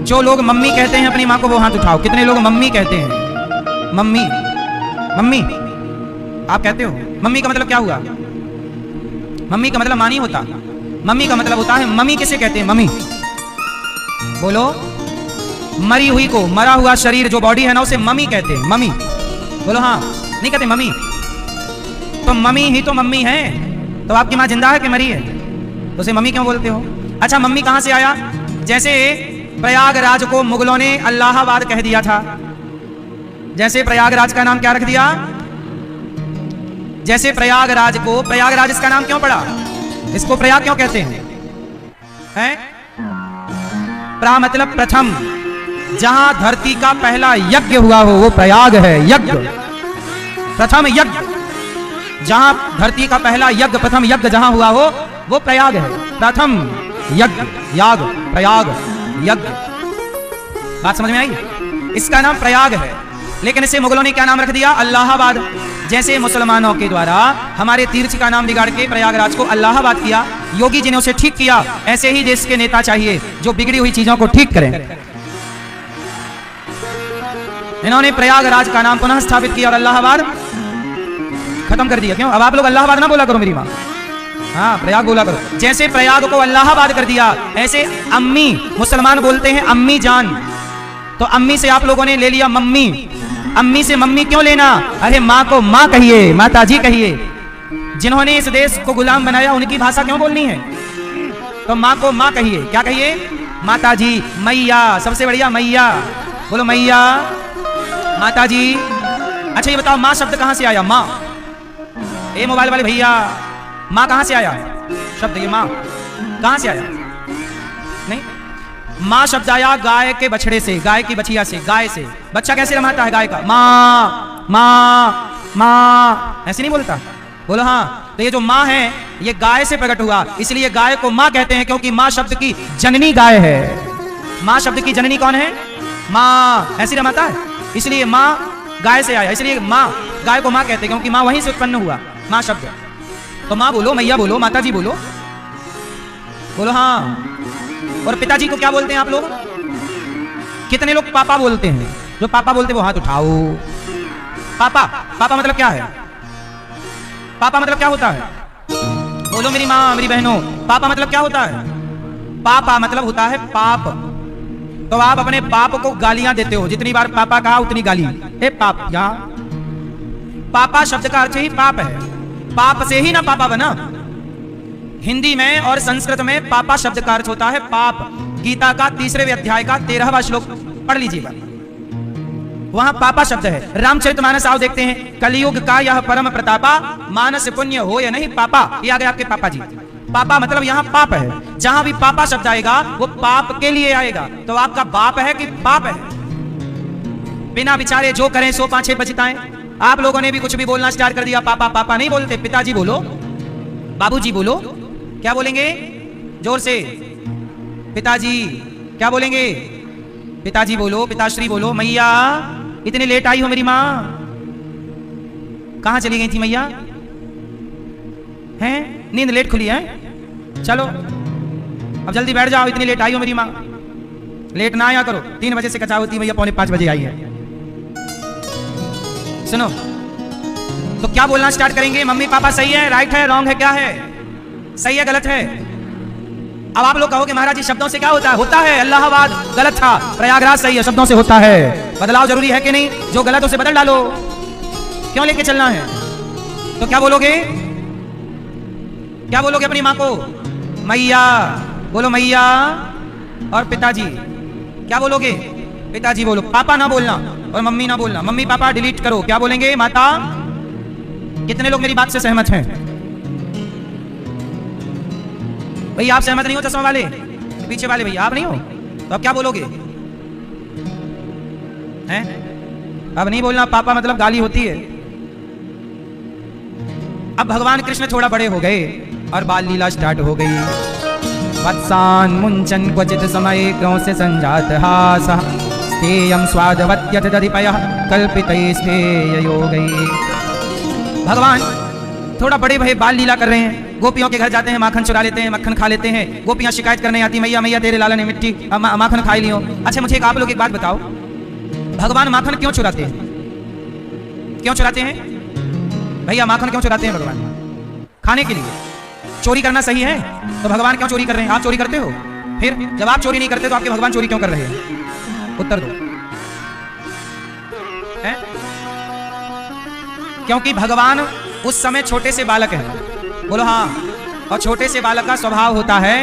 जो लोग मम्मी कहते हैं अपनी माँ को वो हाथ उठाओ। कितने लोग मम्मी कहते हैं? मम्मी मम्मी आप कहते हो? मम्मी का मतलब क्या हुआ? मम्मी का मतलब माँ नहीं होता। मम्मी का मतलब होता है, मम्मी किसे कहते हैं? मम्मी बोलो। मरी हुई को, मरा हुआ शरीर जो बॉडी है ना उसे मम्मी कहते हैं। मम्मी बोलो। हाँ, नहीं कहते मम्मी? तो मम्मी ही तो मम्मी है। तो आपकी माँ जिंदा है कि मरी है? तो उसे मम्मी क्यों बोलते हो? अच्छा, मम्मी कहां से आया? जैसे प्रयागराज को मुगलों ने अल्लाहाबाद कह दिया था। जैसे प्रयागराज का नाम क्या रख दिया? जैसे प्रयागराज को, प्रयागराज इसका नाम क्यों पड़ा? इसको प्रयाग क्यों कहते हैं? प्रा मतलब प्रथम। जहां धरती का पहला यज्ञ हुआ हो वो प्रयाग है। यज्ञ, प्रथम यज्ञ। जहां धरती का पहला यज्ञ, प्रथम यज्ञ जहां हुआ हो वो प्रयाग है। प्रथम यज्ञ, याग, प्रयाग, यज्ञ। बात समझ में आई? इसका नाम प्रयाग है। लेकिन इसे मुगलों ने क्या नाम रख दिया? अल्लाहाबाद। जैसे मुसलमानों के द्वारा हमारे तीर्थ का नाम बिगाड़ के प्रयागराज को अल्लाहाबाद किया, योगी जी ने उसे ठीक किया। ऐसे ही देश के नेता चाहिए जो बिगड़ी हुई चीजों को ठीक करें। इन्होंने प्रयागराज का नाम पुनः स्थापित किया और इलाहाबाद खत्म कर दिया। क्यों? अब आप लोग इलाहाबाद ना बोला करो मेरी माँ, हाँ प्रयाग बोला करो। जैसे प्रयाग को इलाहाबाद कर दिया, ऐसे अम्मी मुसलमान बोलते हैं अम्मी जान, तो अम्मी से आप लोगों ने ले लिया मम्मी। अम्मी से मम्मी क्यों लेना? अरे माँ को माँ कहिए, माता जी कहिए। जिन्होंने इस देश को गुलाम बनाया उनकी भाषा क्यों बोलनी है? तो माँ को माँ कहिए। क्या कहिए? माता जी, मैया, सबसे बढ़िया मैया, बोलो मैया, माता जी। अच्छा ये बताओ, माँ शब्द कहाँ से आया? माँ, ए मोबाइल वाले भैया, माँ कहाँ से आया शब्द? ये माँ कहाँ से आया? नहीं, माँ शब्द आया गाय के बछड़े से, गाय की बछिया से, गाय से। बच्चा कैसे रमाता है गाय का? माँ माँ माँ, ऐसे नहीं बोलता? बोलो हाँ। तो ये जो माँ है ये गाय से प्रकट हुआ, इसलिए गाय को माँ कहते हैं, क्योंकि माँ शब्द की जननी गाय है। माँ शब्द की जननी कौन है? माँ, ऐसी रमाता है, इसलिए माँ गाय से आया, इसलिए माँ, गाय को माँ कहते हैं क्योंकि माँ वहीं से उत्पन्न हुआ, माँ शब्द। तो माँ बोलो, मैया बोलो, माता जी बोलो, बोलो हाँ। और पिताजी को क्या बोलते हैं आप लोग? कितने लोग पापा बोलते हैं? जो पापा बोलते हैं वो हाथ उठाओ। पापा, पापा मतलब क्या है? पापा मतलब क्या होता है? बोलो मेरी माँ, मेरी बहनों, पापा मतलब क्या होता है? पापा मतलब होता है पाप। तो आप अपने पाप को गालियां देते हो, जितनी बार पापा कहा उतनी गाली। ए पाप, यहाँ पापा शब्द का अर्थ ही पाप है, पाप से ही ना पापा बना। हिंदी में और संस्कृत में पापा शब्द का अर्थ होता है पाप। गीता का 3वें अध्याय का 13वां श्लोक पढ़ लीजिएगा, वहां पापा शब्द है। रामचरितमानस आओ देखते हैं, कलयुग का यह परम प्रतापा, मानस पुण्य हो या नहीं पापा। ये आ गए आपके पापा जी। पापा मतलब यहाँ पाप है, जहां भी पापा शब्द आएगा वो पाप के लिए आएगा। तो आपका बाप है कि पाप है? बिना विचारे जो करें सो पांचे पछताएं। आप लोगों ने भी कुछ भी बोलना स्टार्ट कर दिया, पापा पापा नहीं बोलते, पिताजी बोलो, बाबूजी बोलो। क्या बोलेंगे? जोर से, पिताजी। क्या बोलेंगे? पिताजी बोलो, पिताश्री बोलो। मैया इतनी लेट आई हो मेरी माँ, कहां चली गई थी मैया? हैं, नींद लेट खुली है? चलो अब जल्दी बैठ जाओ, इतनी लेट आई हो मेरी माँ। लेट ना आया करो, 3 बजे से कचा होती मैया, 4:45 बजे आई है। सुनो, तो क्या बोलना स्टार्ट करेंगे? मम्मी पापा सही है, राइट है, रॉन्ग है, क्या है, सही है, गलत है? अब आप लोग कहोगे महाराज जी शब्दों से क्या होता है? होता है, इलाहाबाद गलत था, प्रयागराज सही है, शब्दों से होता है। बदलाव जरूरी है कि नहीं? जो गलत है उसे बदल डालो, क्यों लेके चलना है? तो क्या बोलोगे? क्या बोलोगे अपनी माँ को? मैया, बोलो मैया। और पिताजी क्या बोलोगे? पिताजी बोलो। पापा ना बोलना और मम्मी ना बोलना, मम्मी पापा डिलीट करो। क्या बोलेंगे? माता। कितने लोग मेरी बात से सहमत हैं? भैया आप सहमत नहीं हो? चश्मा वाले, पीछे वाले भैया आप नहीं हो? तो अब क्या बोलोगे? हैं? अब नहीं बोलना, पापा मतलब गाली होती है। अब भगवान कृष्ण थोड़ा बड़े हो गए और बाल लीला स्टार्ट हो गई। वत्सान मुंचन क्वचित समय क्रों से संजात हासः स्थेयं स्वादवत्यथ दधिपयः कल्पितैस्तेयो गई। भगवान थोड़ा बड़े भये बाल लीला कर रहे हैं, गोपियों के घर जाते हैं, माखन चुरा लेते हैं, मक्खन खा लेते हैं। गोपियां शिकायत करने आती, मैया मैया तेरे लाला ने मिट्टी माखन खाई लियो। अच्छा मुझे आप लोग एक बात बताओ, भगवान माखन क्यों चुराते हैं? क्यों चुराते हैं भैया? माखन क्यों चुराते हैं भगवान? खाने के लिए। चोरी करना सही है? तो भगवान क्यों चोरी कर रहे हैं? आप चोरी करते हो? फिर जब आप चोरी नहीं करते तो आपके भगवान चोरी क्यों कर रहे हैं? उत्तर दो। है? क्योंकि भगवान उस समय छोटे से बालक हैं। बोलो हाँ। और छोटे से बालक का स्वभाव होता है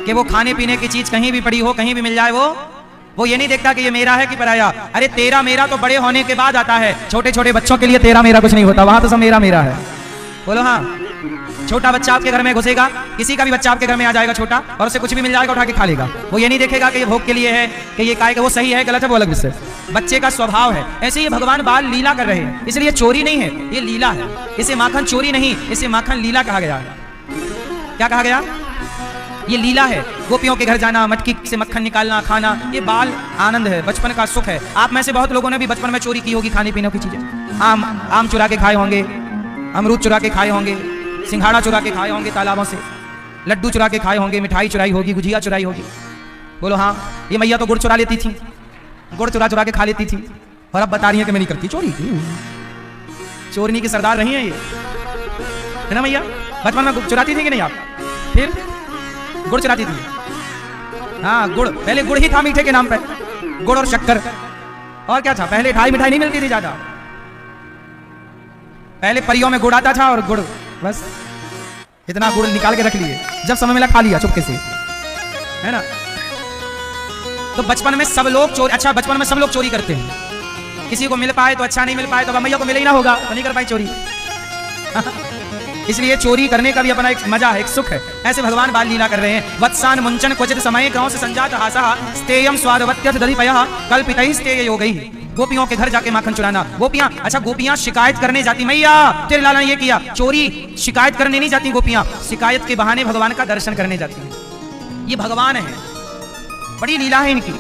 कि वो खाने पीने की चीज कहीं भी पड़ी हो, कहीं भी मिल जाए, वो ये नहीं देखता कि ये मेरा है कि पराया। अरे तेरा मेरा तो बड़े होने के बाद आता है, छोटे छोटे बच्चों के लिए तेरा मेरा कुछ नहीं होता, वहां तो सब मेरा मेरा है। बोलो हाँ। छोटा बच्चा आपके घर में घुसेगा, किसी का भी बच्चा आपके घर में आ जाएगा छोटा, और उसे कुछ भी मिल जाएगा उठा के खा लेगा। वो ये नहीं देखेगा कि ये भोग के लिए है, कि ये काय का, वो सही है गलत है वो अलग विषय। बच्चे का स्वभाव है। ऐसे ही भगवान बाल लीला कर रहे हैं, इसलिए चोरी नहीं है, ये लीला है। इसे माखन चोरी नहीं, इसे माखन लीला कहा गया। क्या कहा गया? ये लीला है। गोपियों के घर जाना, मटकी से मक्खन निकालना, खाना, ये बाल आनंद है, बचपन का सुख है। आप में से बहुत लोगों ने भी बचपन में चोरी की होगी खाने पीने की चीजें। आम चुरा के खाए होंगे, अमरूद चुरा के खाए होंगे, सिंघाड़ा चुरा के खाए होंगे तालाबों से, लड्डू चुरा के खाए होंगे, मिठाई चुराई होगी, गुजिया चुराई होगी। बोलो हाँ। ये मैया तो गुड़ चुरा लेती थी, गुड़ चुरा चुरा के खा लेती थी। और अब बता रही है कि मैं नहीं करती चोरी। चोरनी की सरदार रही है ये, है ना भैया? बचपन में चुराती थी कि नहीं आप? फिर गुड़ चुराती थी। हाँ गुड़, पहले गुड़ ही था मीठे के नाम पे, गुड़ और शक्कर। और क्या था? पहले मिठाई नहीं मिलती थी ज्यादा, पहले परियों में गुड़ आता था और गुड़, बस इतना गुड़ निकाल के रख लिए, जब समय मिला खा लिया चुपके से, है ना? तो बचपन में सब लोग चोरी, अच्छा बचपन में सब लोग चोरी करते हैं। किसी को मिल पाए तो अच्छा, नहीं मिल पाए तो मैया को मिले ही ना होगा तो नहीं कर पाई चोरी। इसलिए चोरी करने का भी अपना एक मजा है, एक सुख है। ऐसे भगवान बाल लीला कर रहे हैं। वत्सान मुंचन क्वचित समय गांव से संजात हासा स्तेयम स्वादवत्यथ दधिपयः कल्पितैः स्तेय योगैः। गोपियों के घर जाके माखन चुराना। गोपियां, अच्छा गोपियां शिकायत करने जाती, मैया तेरे लाला ने ये किया। चोरी शिकायत करने नहीं जाती गोपियां, शिकायत के बहाने भगवान का दर्शन करने जाती हैं। ये भगवान है, बड़ी लीला है इनकी।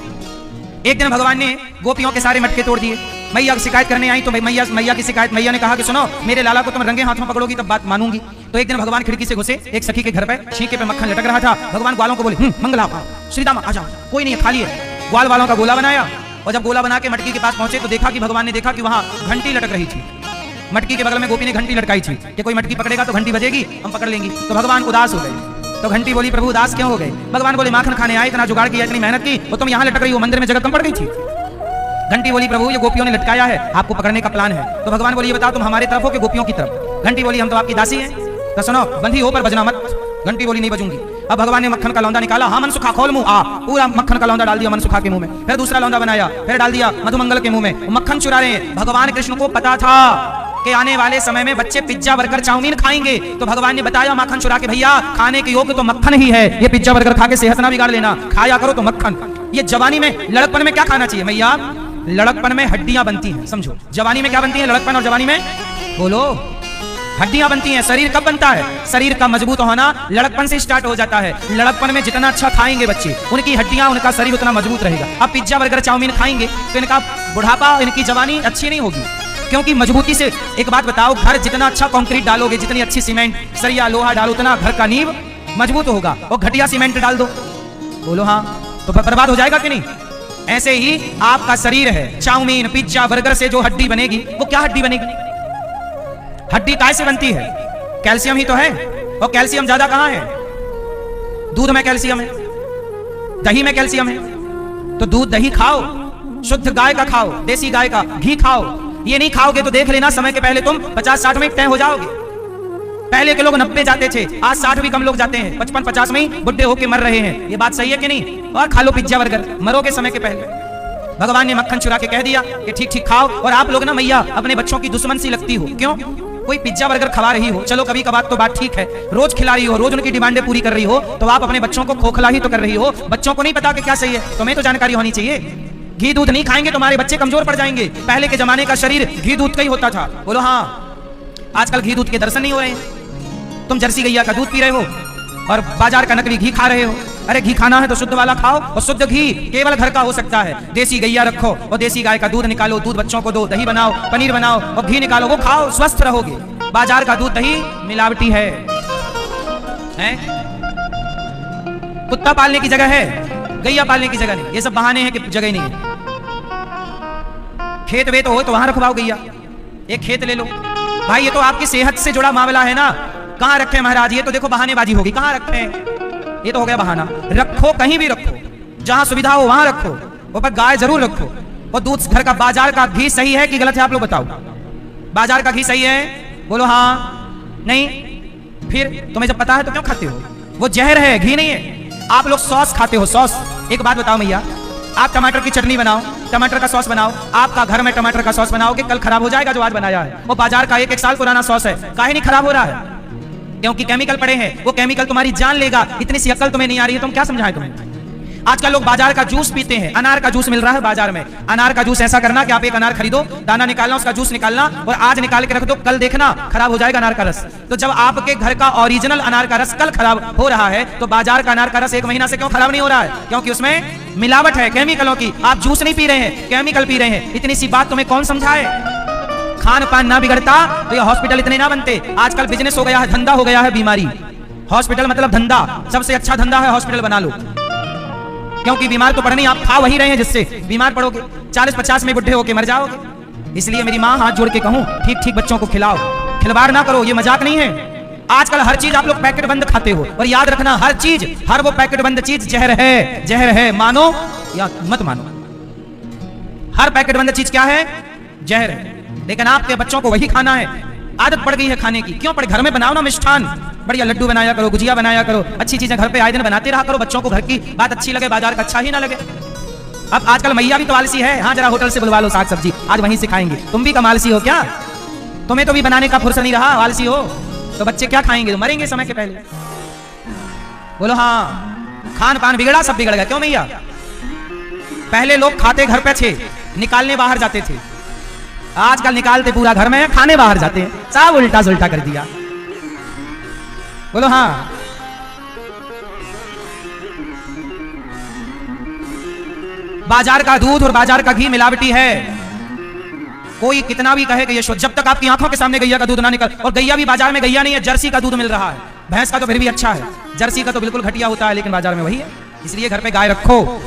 एक दिन भगवान ने गोपियों के सारे मटके तोड़ दिए। मैया शिकायत करने आई तो मैया की शिकायत, मैया ने कहा कि सुनो मेरे लाला को तुम रंगे हाथों पकड़ोगी तब बात मानूंगी। तो एक दिन भगवान खिड़की से घुसे, एक सखी के घर पे छींके पे मक्खन लटक रहा था। भगवान ग्वालों को बोले मंगला श्रीदामा आ जाओ, कोई नहीं है खाली है। ग्वाल वालों का गोला बनाया और जब गोला बना के मटकी के पास पहुंचे तो देखा कि भगवान ने देखा कि वहां घंटी लटक रही थी। मटकी के बगल में गोपी ने घंटी लटकाई थी कि कोई मटकी पकड़ेगा तो घंटी बजेगी, हम पकड़ लेंगी। तो भगवान उदास हो गए। तो घंटी बोली प्रभु उदास क्यों हो गए? भगवान बोले माखन खाने आए, इतना जुगाड़ किया, इतनी मेहनत की और तुम यहाँ लटक रही हो, मंदिर में जगह कम पड़ गई थी। घंटी बोली प्रभु ये गोपियों ने लटकाया है, आपको पकड़ने का प्लान है। तो भगवान बोली ये बताओ तुम हमारे तरफ हो कि गोपियों की तरफ? घंटी बोली हम तो आपकी दासी हैं। तो सुनो बंधी हो पर बजना मत। घंटी बोली नहीं बजूंगी। अब भगवान ने मक्खन का लौंदा निकाला, हाँ मनसुखा खोल मुंह आ, पूरा मक्खन का लौंदा डाल दिया मनसुखा के मुंह में। फिर दूसरा लौंदा बनाया, फिर डाल दिया मधुमंगल के मुंह में। मक्खन चुरा रहे हैं। भगवान कृष्ण को पता था कि आने वाले समय में बच्चे पिज्जा बर्गर चाउमीन खाएंगे, तो भगवान ने बताया माखन चुरा के भैया खाने के योग्य तो मक्खन ही है, ये पिज्जा बर्गर खा के सेहत ना बिगाड़ लेना, खाया करो तो मक्खन। ये जवानी में लड़कपन में क्या खाना चाहिए भैया? लड़कपन में हड्डियां बनती हैं, समझो। जवानी में क्या बनती है? लड़कपन और जवानी में बोलो हड्डियां बनती हैं। शरीर कब बनता है? शरीर का मजबूत होना लड़कपन से स्टार्ट हो जाता है। लड़कपन में जितना अच्छा खाएंगे बच्चे, उनकी हड्डियां, उनका शरीर उतना मजबूत रहेगा। अब पिज्जा बर्गर चाउमीन खाएंगे तो इनका बुढ़ापा, इनकी जवानी अच्छी नहीं होगी, क्योंकि मजबूती से। एक बात बताओ, घर जितना अच्छा कंक्रीट डालोगे, जितनी अच्छी सीमेंट सरिया लोहा डालो, उतना घर का नींव मजबूत होगा। और घटिया सीमेंट डाल दो, बोलो हाँ, तो बर्बाद हो जाएगा कि नहीं? ऐसे ही आपका शरीर है। चाउमीन पिज्जा बर्गर से जो हड्डी बनेगी, वो क्या हड्डी बनेगी? हड्डी काय से बनती है? कैल्शियम ही तो है। और कैल्शियम ज्यादा कहां है? दूध में कैल्शियम है, दही में कैल्शियम है। तो दूध दही खाओ, शुद्ध गाय का खाओ, देसी गाय का घी खाओ। ये नहीं खाओगे तो देख लेना समय के पहले तुम 50-60 में तय हो जाओगे। पहले के लोग 90 जाते थे, आज 60 भी कम लोग जाते हैं। 55-50 में ही बुढ़े होके मर रहे हैं। ये बात सही है कि नहीं? और खा लो पिज्जा बर्गर, मरोगे समय के पहले। भगवान ने मक्खन चुरा के कह दिया कि ठीक ठीक खाओ। और आप लोग ना मैया अपने बच्चों की दुश्मन सी लगती हो। क्यों? कोई पिज्जा बर्गर खवा रही हो, चलो कभी कभार तो बात ठीक है, रोज खिला रही हो, रोज उनकी डिमांडें पूरी कर रही हो, तो आप अपने बच्चों को खोखला ही तो कर रही हो। बच्चों को नहीं पता कि क्या सही है, तुम्हें तो जानकारी होनी चाहिए। घी दूध नहीं खाएंगे तो हमारे बच्चे कमजोर पड़ जाएंगे। पहले के जमाने का शरीर घी दूध का ही होता था, बोलो हाँ। आजकल घी दूध के दर्शन नहीं हो रहे हैं। तुम जर्सी गैया का दूध पी रहे हो और बाजार का नकली घी खा रहे हो। अरे घी खाना है तो शुद्ध वाला खाओ, और शुद्ध घी केवल घर का हो सकता है। देसी गैया रखो और देसी गाय का दूध निकालो, दूध बच्चों को दो, दही बनाओ, पनीर बनाओ और घी निकालो, वो खाओ, स्वस्थ रहोगे। बाजार का दूध दही मिलावटी है? कुत्ता पालने की जगह है, गैया पालने की जगह नहीं। ये सब बहाने हैं कि जगह नहीं है। खेत वेत हो तो वहां रखवाओ गैया, एक खेत ले लो भाई। ये तो आपकी सेहत से जुड़ा मामला है ना। कहां रखे महाराज? ये तो देखो बहानेबाजी होगी। कहां रखे? ये तो हो गया बहाना। रखो कहीं भी रखो, जहां सुविधा हो वहां रखो, और पर गाय जरूर रखो। और दूध घर का, बाजार का घी सही है कि गलत है? आप लोग बताओ। बाजार का घी सही है? बोलो हाँ। नहीं? फिर तुम्हें जब पता है तो क्यों खाते हो? वो जहर है, घी नहीं है। आप लोग सॉस खाते हो, सॉस। एक बात बताओ मैया, आप टमाटर की चटनी बनाओ, टमाटर का सॉस बनाओ, आपका घर में टमाटर का सॉस बनाओगे, कल खराब हो जाएगा जो आज बनाया है। वो बाजार का 1-1 साल पुराना सॉस है, काहे नहीं खराब हो रहा है? क्योंकि केमिकल पड़े हैं। वो केमिकल तुम्हारी जान लेगा। इतनी सी अक्ल तुम्हें नहीं आ रही है, तुम क्या समझाएं तुम्हें? आजकल लोग बाजार का जूस पीते हैं। अनार का जूस मिल रहा है बाजार में। अनार का जूस ऐसा करना कि आप एक अनार खरीदो, दाना निकालना, उसका जूस निकालना और आज निकाल के रख दो, कल देखना खराब हो जाएगा अनार का रस। तो जब आपके घर का ओरिजिनल अनार का रस कल खराब हो रहा है, तो बाजार का अनार का रस 1 महीना से क्यों खराब नहीं हो रहा है? क्योंकि उसमें मिलावट है, केमिकलों की। आप जूस नहीं पी रहे हैं, केमिकल पी रहे हैं। इतनी सी बात तुम्हें कौन समझाए? खान पान ना बिगड़ता तो ये हॉस्पिटल इतने ना बनते। आजकल बिजनेस हो गया है, धंधा हो गया है, बीमारी। हॉस्पिटल मतलब धंधा, सबसे अच्छा धंधा है, हॉस्पिटल बना लो। क्योंकि बीमार तो पड़ने आप खा वही रहे हैं जिससे बीमार पड़ोगे, 40-50 में बुढ़े होके मर जाओगे। इसलिए मेरी माँ हाथ जोड़ के कहूँ, ठीक ठीक बच्चों को खिलाओ, खिलवाड़ ना करो, ये मजाक नहीं है। आजकल हर चीज आप लोग पैकेट बंद खाते हो, और याद रखना हर चीज, हर वो पैकेट बंद चीज जहर है, जहर है, मानो या मत मानो। हर पैकेट बंद चीज क्या है? जहर है। लेकिन आपके बच्चों को वही खाना है, आदत पड़ गई है खाने की। क्यों पड़? घर में बनाओ ना मिष्ठान, बढ़िया लड्डू बनाया करो, गुजिया बनाया करो, अच्छी चीजें घर पे आए दिन बनाते रहा करो। बच्चों को घर की बात अच्छी लगे, बाजार का अच्छा ही ना लगे। अब आजकल मैया भी तो आलसी है। हाँ, जरा होटल से बुलवा लो साग सब्जी, आज वहीं से खाएंगे। तुम भी कमालसी हो क्या? तुम्हें तो भी बनाने का फुर्सत नहीं रहा, आलसी हो तो बच्चे क्या खाएंगे? तो मरेंगे समय के पहले। बोलो हाँ, खान पान बिगड़ा, सब बिगड़ गया। क्यों मैया? पहले लोग खाते घर पे थे, निकालने बाहर जाते थे। आजकल निकालते पूरा घर में, खाने बाहर जाते हैं। सब उल्टा सुल्टा कर दिया। बोलो हाँ। बाजार का दूध और बाजार का घी मिलावटी है। कोई कितना भी कहे कि ये शुद्ध, जब तक आपकी आंखों के सामने गैया का दूध ना निकल, और गैया भी बाजार में गैया नहीं है, जर्सी का दूध मिल रहा है। भैंस का तो फिर भी अच्छा है, जर्सी का तो बिल्कुल घटिया होता है, लेकिन बाजार में वही है। इसलिए घर पे गाय रखो।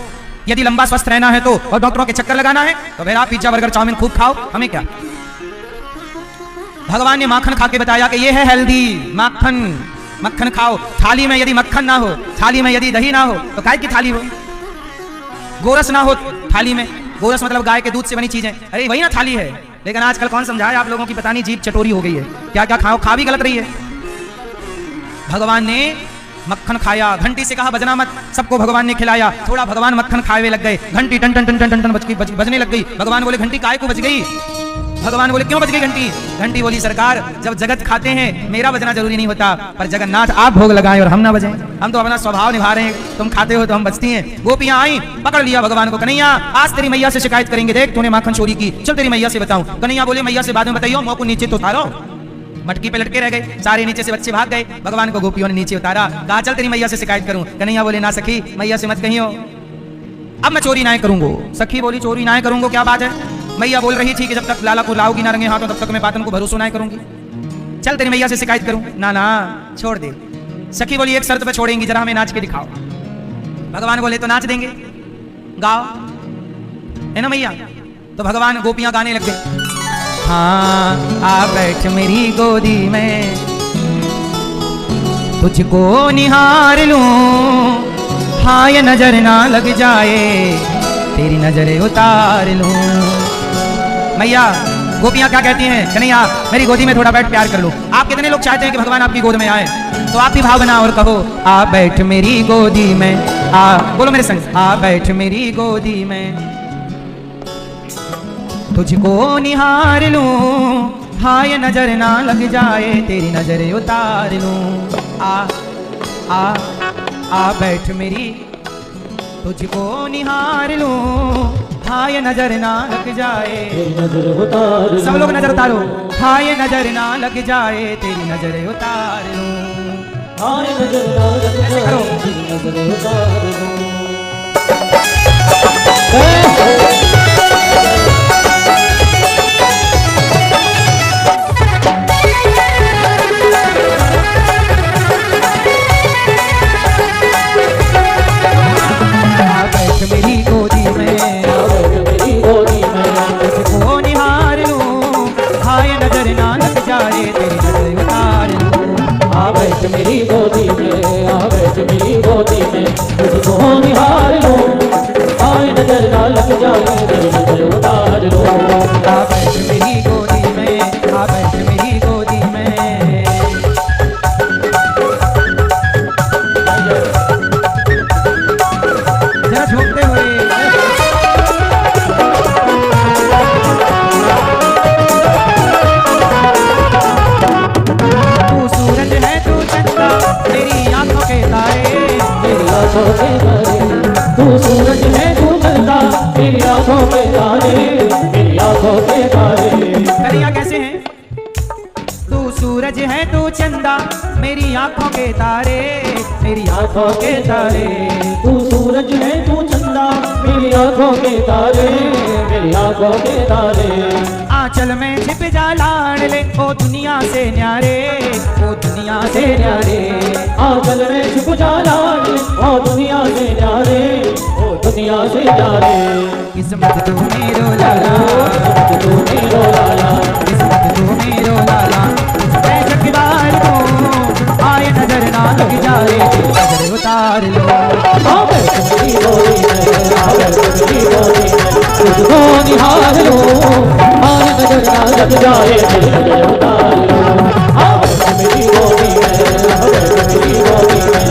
यदि लंबा स्वस्थ रहना है तो, और डॉक्टरों के चक्कर लगाना है तो फिर आप पिज्जा बर्गर चाउमीन खूब खाओ, हमें क्या। भगवान ने माखन खा के बताया कि ये है हेल्दी माखन, मक्खन खाओ। थाली में यदि मक्खन ना हो, थाली में यदि दही ना हो, तो काय की थाली हो? गोरस ना हो थाली में, गोरस मतलब गाय के दूध से बनी चीजें, अरे वही ना थाली है। लेकिन आजकल कौन समझाए आप लोगों की, पता नहीं जीभ चटोरी हो गई है, क्या क्या खाओ, खा भी गलत रही है। भगवान ने मक्खन खाया, घंटी से कहा बजना मत, सबको भगवान ने खिलाया। थोड़ा भगवान मक्खन खाए लग गए, घंटी टन टन टन टन टन बजने लग गई। भगवान बोले घंटी काय को बज गई? भगवान बोले क्यों बज गई घंटी? घंटी बोली सरकार, जब जगत खाते हैं मेरा बजना जरूरी नहीं होता, पर जगन्नाथ आप भोग लगाएं और हम ना बजें। हम तो अपना स्वभाव निभा रहे हैं, तुम खाते हो तो हम बचती हैं। गोपियां आई, पकड़ लिया भगवान को। कन्हैया आज तेरी मैया से शिकायत करेंगे, देख तूने माखन चोरी की, चल तेरी मैया से बताऊं। कन्हैया बोले मैया से बाद में बताइयो, मुंह को नीचे तो उतारो। मटकी पे लटके रह गए, सारे नीचे से बच्चे भाग गए। भगवान को गोपियों ने नीचे उतारा, कहा चल तेरी मैया से शिकायत करूं। कन्हैया बोले ना सखी, मैया से मत कहियो, अब मैं चोरी ना करूंगो। सखी बोली चोरी ना करूंगो, क्या बात है? मैया बोल रही थी कि जब तक लाला को लाओगी ना रंगे हाथों, तब तक मैं बातन को भरोसा ना करूंगी। चल तेरी मैया से शिकायत करूं। ना ना छोड़ दे। सखी बोली एक शर्त पे छोड़ेंगी, जरा हमें नाच के दिखाओ। भगवान बोले तो नाच देंगे, गाओ, है ना मैया? तो भगवान गोपियां गाने लग गए। हाँ आ बैठ मेरी गोदी में, तुझको निहार लूं, हाँ ये नजर ना लग जाए, तेरी नजरें उतार लूं। मैया गोपियां क्या कहती हैं? कन्हैया मेरी गोदी में थोड़ा बैठ प्यार कर लो। आप कितने लोग चाहते हैं कि भगवान आपकी गोद में आए? तो आप भी भाव बना और कहो आ बैठ मेरी गोदी में, आ बोलो मेरे संग, आ बैठ मेरी गोदी में, तुझको निहार लूं, हाँ ये नजर ना लग जाए, तेरी नजरें उतार लूं। आ बैठ मेरी, तुझको निहार लूं, हाँ ये नजर ना लग जाए, नजर उतार। सब लोग नजर उतारो। हाँ ये नजर ना लग जाए, तेरी नजरें उतार लूं, हाँ ये नजर ना लग जाए, तेरी नजरें उतार लूं। मेरी गोदी में, मेरी गोदी में, तुझको निहार लूं, हाय नजर ना लग जाए, तेरी नजर उतार लूं। आ बैठ मेरी गोदी में, आ बैठ मेरी गोदी में, तुझको निहार लूं, हाय नजर ना लग जाए, तेरी नजर उतार लूं। आ बैठ मेरी गोदी में, आ बैठ मेरी गोदी में। जरा झूमते हुए तू सूरज है तू चंदा, तेरी आंखों के तारे, तेरी आंखों के तारे, तू सूरज है तू चंदा, तेरी आंखों के तारे, तेरी आंखों के तारे। कन्हैया कैसे हैं? तू सूरज है तू चंदा, मेरी आंखों के तारे, मेरी आंखों के तारे, तू सूरज है तू चंदा, मेरी आंखों के तारे, मेरी आंखों के तारे। आंचल में छिप जा लाड़ ले, ओ दुनिया से न्यारे, ओ दुनिया से न्यारे। आंचल में छिप जा लाड़ ले, ओ दुनिया से न्यारे, ओ दुनिया से न्यारे। किस्मत तू मेरो लाला, किस्मत तू मेरो लाला, किस्मत तू मेरो लाला। मैं जगदार को आए नजर ना लग जाए, नजर उतार लो। आवे तुम्हारी गोरी में, आवे तुम्हारी गोरी में, तुझको निहार लो, आए नजर ना लग जाए, नजर उतार लो। आवे तुम्हारी गोरी में, आवे तुम्हारी गोरी में।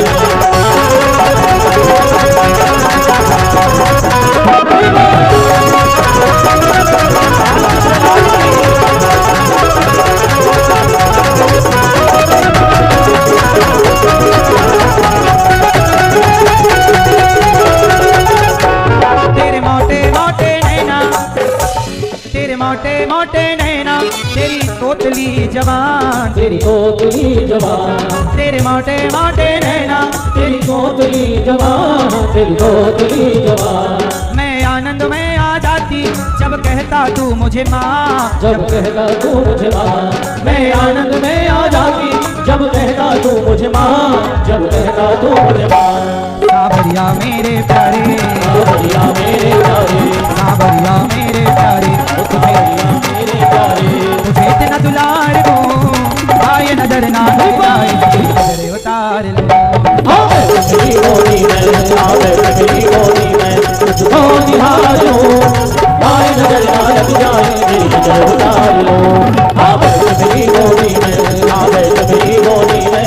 मोटे मोटे नैना, तेरी तोतली जवान, तेरी तोतली जवान, तेरे मोटे मोटे नैना, तेरी तोतली जवान, तेरी तोतली जवान। मैं आनंद में आ जाती जब कहता तू मुझे माँ, जब कहता तू मुझे माँ। मैं आनंद में आ जाती जब कहता तू मुझे माँ, जब कहता तू मुझे माँ। सावरिया मेरे प्यारे, सावरिया मेरे प्यारे, सावरिया मेरे प्यारे, सावरिया मेरे प्यारे। मुझे इतना दुलार दो, आए नजर ना लग जाए, नजर उतार लो। आवे तुम्हारी गोरी में, आवे तुम्हारी गोरी में, तुझको निहार लो, आए नजर ना लग जाए, नजर उतार लो। आवे तुम्हारी गोरी में, आवे तुम्हारी गोरी में।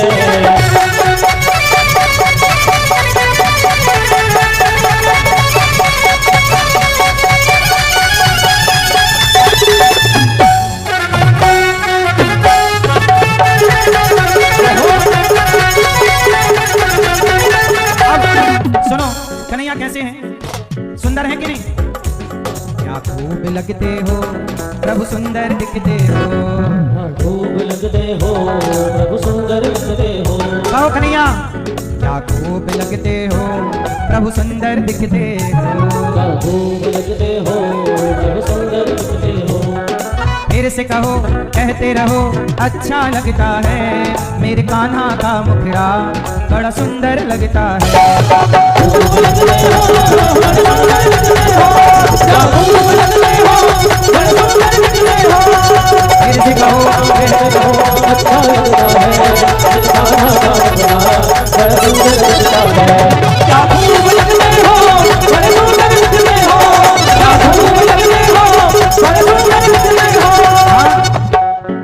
सुनो कन्हैया कैसे हैं, सुंदर हैं कि नहीं? क्या खूब लगते हो प्रभु सुंदर दिखते हो, खूब लगते हो प्रभु सुंदर लगते हो। कहो कन्हैया क्या खूब लगते हो प्रभु सुंदर दिखते हो, खूब लगते हो प्रभु सुंदर लगते हो। फिर से कहो कहते रहो अच्छा लगता है, मेरे कान्हा का मुखड़ा बड़ा सुंदर लगता है। फिर से कहो अच्छा लगता है, मेरे कान्हा का मुखड़ा बड़ा सुंदर लगता है। क्या खूब लगते हो, बड़े सुंदर लगते हो, क्या खूब लगते हो, बड़े सुंदर लगते हो।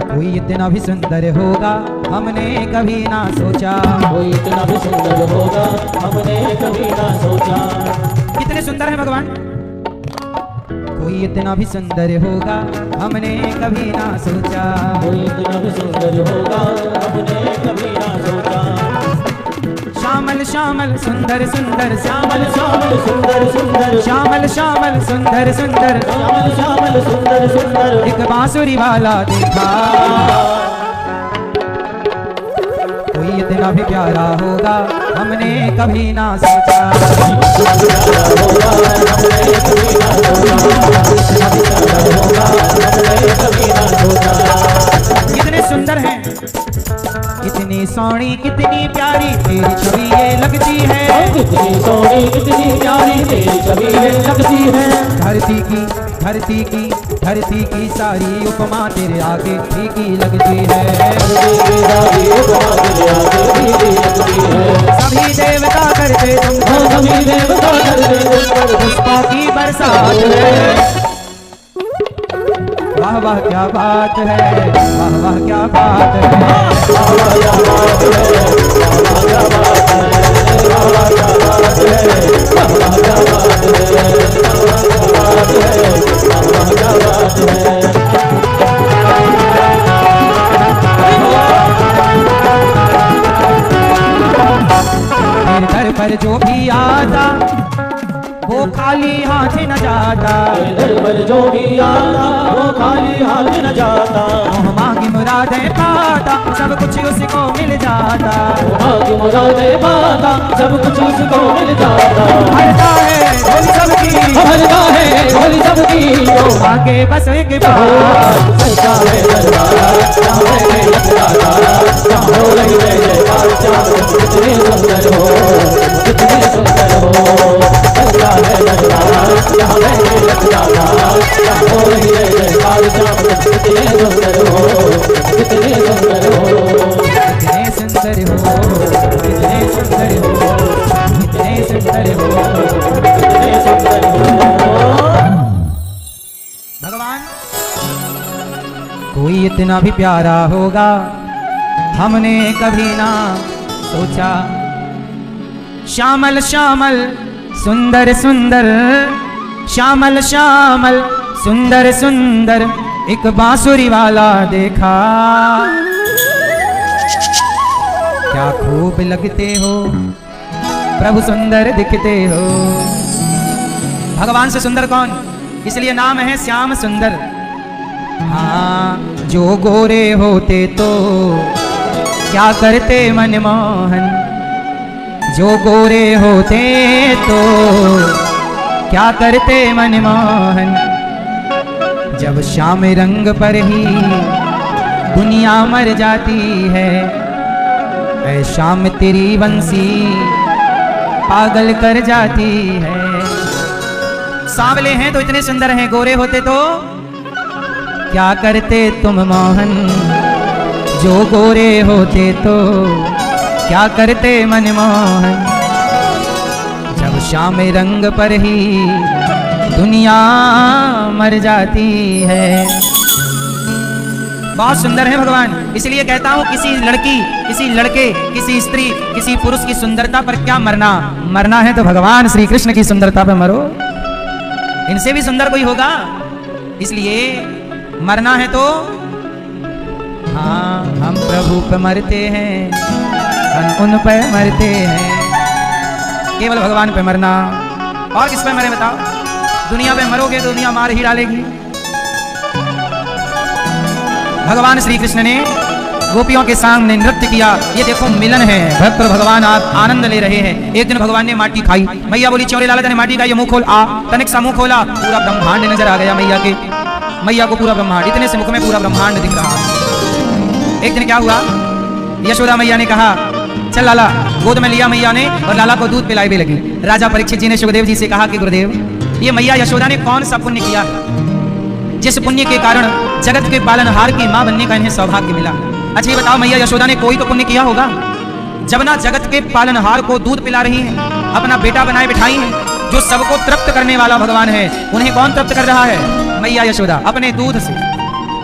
कोई इतना भी सुंदर होगा हमने कभी ना सोचा, कोई इतना भी सुंदर होगा हमने कभी ना सोचा। कितने सुंदर है भगवान, कोई इतना भी सुंदर होगा हमने कभी ना सोचा, कोई इतना भी सुंदर होगा हमने कभी ना सोचा। श्यामल श्यामल सुंदर सुंदर श्यामल श्यामल सुंदर सुंदर, श्यामल श्यामल सुंदर सुंदर, श्यामल श्यामल सुंदर सुंदर। एक बांसुरी वाला देखा, कोई इतना भी प्यारा होगा हमने कभी ना सोचा। कितने सुंदर हैं, कितनी सोनी कितनी प्यारी तेरी छवि ये लगती है, कितनी सोनी कितनी प्यारी तेरी छवि ये लगती है। धरती की धरती की धरती की सारी उपमा तेरे आगे फीकी लगती है। सभी देवता करते तुमको, सभी देवता करते तुमको पुष्पों की बरसात है। वाह वाह क्या बात है, वाह वाह क्या बात है। घर पर जो भी आता वो खाली हाथ न जाता, दर पर जो भी आता वो खाली हाथ न जाता। मांगी मुरादें पाता सब कुछ उसको मिल जाता, मांगी मुरादें पाता सब कुछ उसको मिल जाता। भरता है झोली सबकी, भरता है झोली सबकी, आगे बस एक बार सच्चा है दरबार, चाहे चाहो रही जयकार। कितने सुंदर हो, कितने सुंदर हो, सच्चा है कितने सुंदर हो। भगवान कोई इतना भी प्यारा होगा हमने कभी ना सोचा। श्यामल श्यामल सुंदर सुंदर, श्यामल श्यामल सुंदर सुंदर एक बांसुरी वाला देखा। क्या खूब लगते हो प्रभु, सुंदर दिखते हो। भगवान से सुंदर कौन, इसलिए नाम है श्याम सुंदर। हाँ, जो गोरे होते तो क्या करते मनमोहन, जो गोरे होते तो क्या करते मनमोहन। जब श्याम रंग पर ही दुनिया मर जाती है, ऐ श्याम तेरी बंसी पागल कर जाती है। सांवले हैं तो इतने सुंदर हैं, गोरे होते तो क्या करते तुम मोहन, जो गोरे होते तो क्या करते मनमोहन। जब श्याम रंग पर ही दुनिया मर जाती है। बहुत सुंदर है भगवान, इसलिए कहता हूं किसी लड़की, किसी लड़के, किसी स्त्री, किसी पुरुष की सुंदरता पर क्या मरना। मरना है तो भगवान श्री कृष्ण की सुंदरता पर मरो, इनसे भी सुंदर कोई होगा। इसलिए मरना है तो हाँ, हम प्रभु पे मरते हैं, हम उन पे मरते हैं। केवल भगवान पे मरना, और किस पे मरे बताओ। दुनिया पे मरोगे तो दुनिया मार ही डालेगी। भगवान श्री कृष्ण ने गोपियों के सामने नृत्य किया। ये देखो मिलन है, भक्त और भगवान आप आनंद ले रहे हैं। एक दिन भगवान ने माटी खाई, मैया बोली चौरे लाला तने माटी खाई, मुंह खोल। आ तनिक सा मुंह खोला, पूरा ब्रह्मांड नजर आ गया मैया के। मैया को पूरा ब्रह्मांड, इतने से मुख में पूरा ब्रह्मांड दिख रहा। एक दिन क्या हुआ, यशोदा मैया ने कहा चल लाला, गोद में लिया मैया ने और लाला को दूध पिलाई भी लगी। राजा परीक्षित जी ने सुखदेव जी से कहा कि गुरुदेव, ये मैया यशोदा ने कौन सा पुण्य किया है, जिस पुण्य के कारण जगत के पालनहार की मां बनने का इन्हें सौभाग्य मिला। अच्छा ये बताओ, मैया यशोदा ने कोई तो पुण्य किया होगा, जब ना जगत के पालनहार को दूध पिला रही है, अपना बेटा बनाए बिठाई है। जो सबको तृप्त करने वाला भगवान है, उन्हें कौन तृप्त कर रहा है, मैया यशोदा अपने दूध से।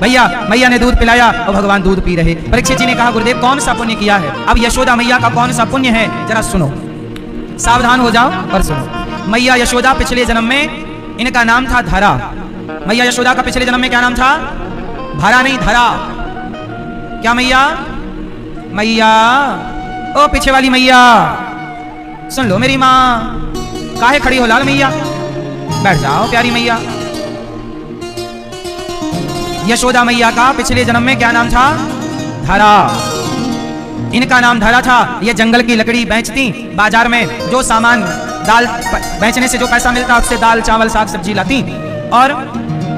भैया मैया ने दूध पिलाया और भगवान दूध पी रहे। परीक्षित जी ने कहा गुरुदेव कौन सा पुण्य किया है। अब यशोदा मैया का कौन सा पुण्य है जरा सुनो, सावधान हो जाओ और सुनो। मैया यशोदा पिछले जन्म में इनका नाम था धरा। मैया यशोदा का पिछले जन्म में क्या नाम था, भरा नहीं धरा। क्या मैया, मैया ओ पीछे वाली मैया सुन लो मेरी माँ, काहे खड़ी हो लाल मैया, बैठ जाओ प्यारी मैया। यशोदा मैया का पिछले जन्म में क्या नाम था, धरा। इनका नाम धरा था। ये जंगल की लकड़ी बेचती, बाजार में जो सामान दाल बेचने से जो पैसा मिलता उससे दाल चावल साग सब्जी लाती, और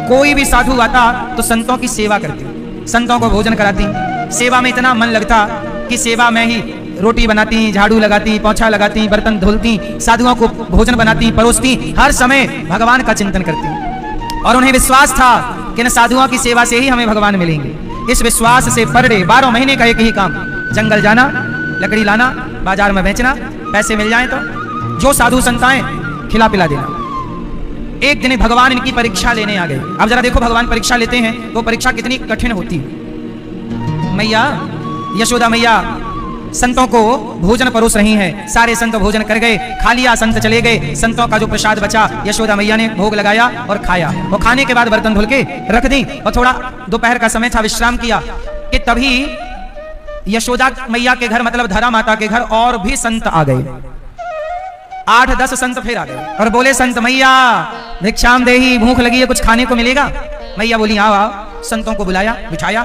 कोई भी साधु आता तो संतों की सेवा करती, संतों को भोजन कराती। सेवा में इतना मन लगता कि सेवा में ही रोटी बनाती, झाड़ू लगाती, पोछा लगाती, बर्तन धुलती, साधुओं को भोजन बनाती, परोसती, हर समय भगवान का चिंतन करती। और उन्हें विश्वास था कि न साधुओं की सेवा से ही हमें भगवान मिलेंगे। इस विश्वास से पर डे 12 महीने का एक ही काम, जंगल जाना, लकड़ी लाना, बाजार में बेचना, पैसे मिल जाए तो जो साधु संत आए खिला पिला देना। एक दिन भगवान इनकी परीक्षा लेने आ गए। अब जरा देखो भगवान परीक्षा लेते हैं तो परीक्षा कितनी कठिन होती है। मैया यशोदा मैया संतों को भोजन परोस रही हैं। सारे संत भोजन कर गए, खा लिया, संत चले गए। संतों का जो प्रसाद बचा यशोदा मैया ने भोग लगाया और खाया। और खाने के बाद बर्तन धुल के रख दी और थोड़ा दोपहर का समय था, विश्राम किया कि तभी यशोदा मैया के घर मतलब धरा माता के घर और भी संत आ गए। 8-10 संत फिर आ गए और बोले संत मैया भिक्षाम देही, भूख लगी है, कुछ खाने को मिलेगा। मैया बोली आओ आओ। संतों को बुलाया, बिठाया।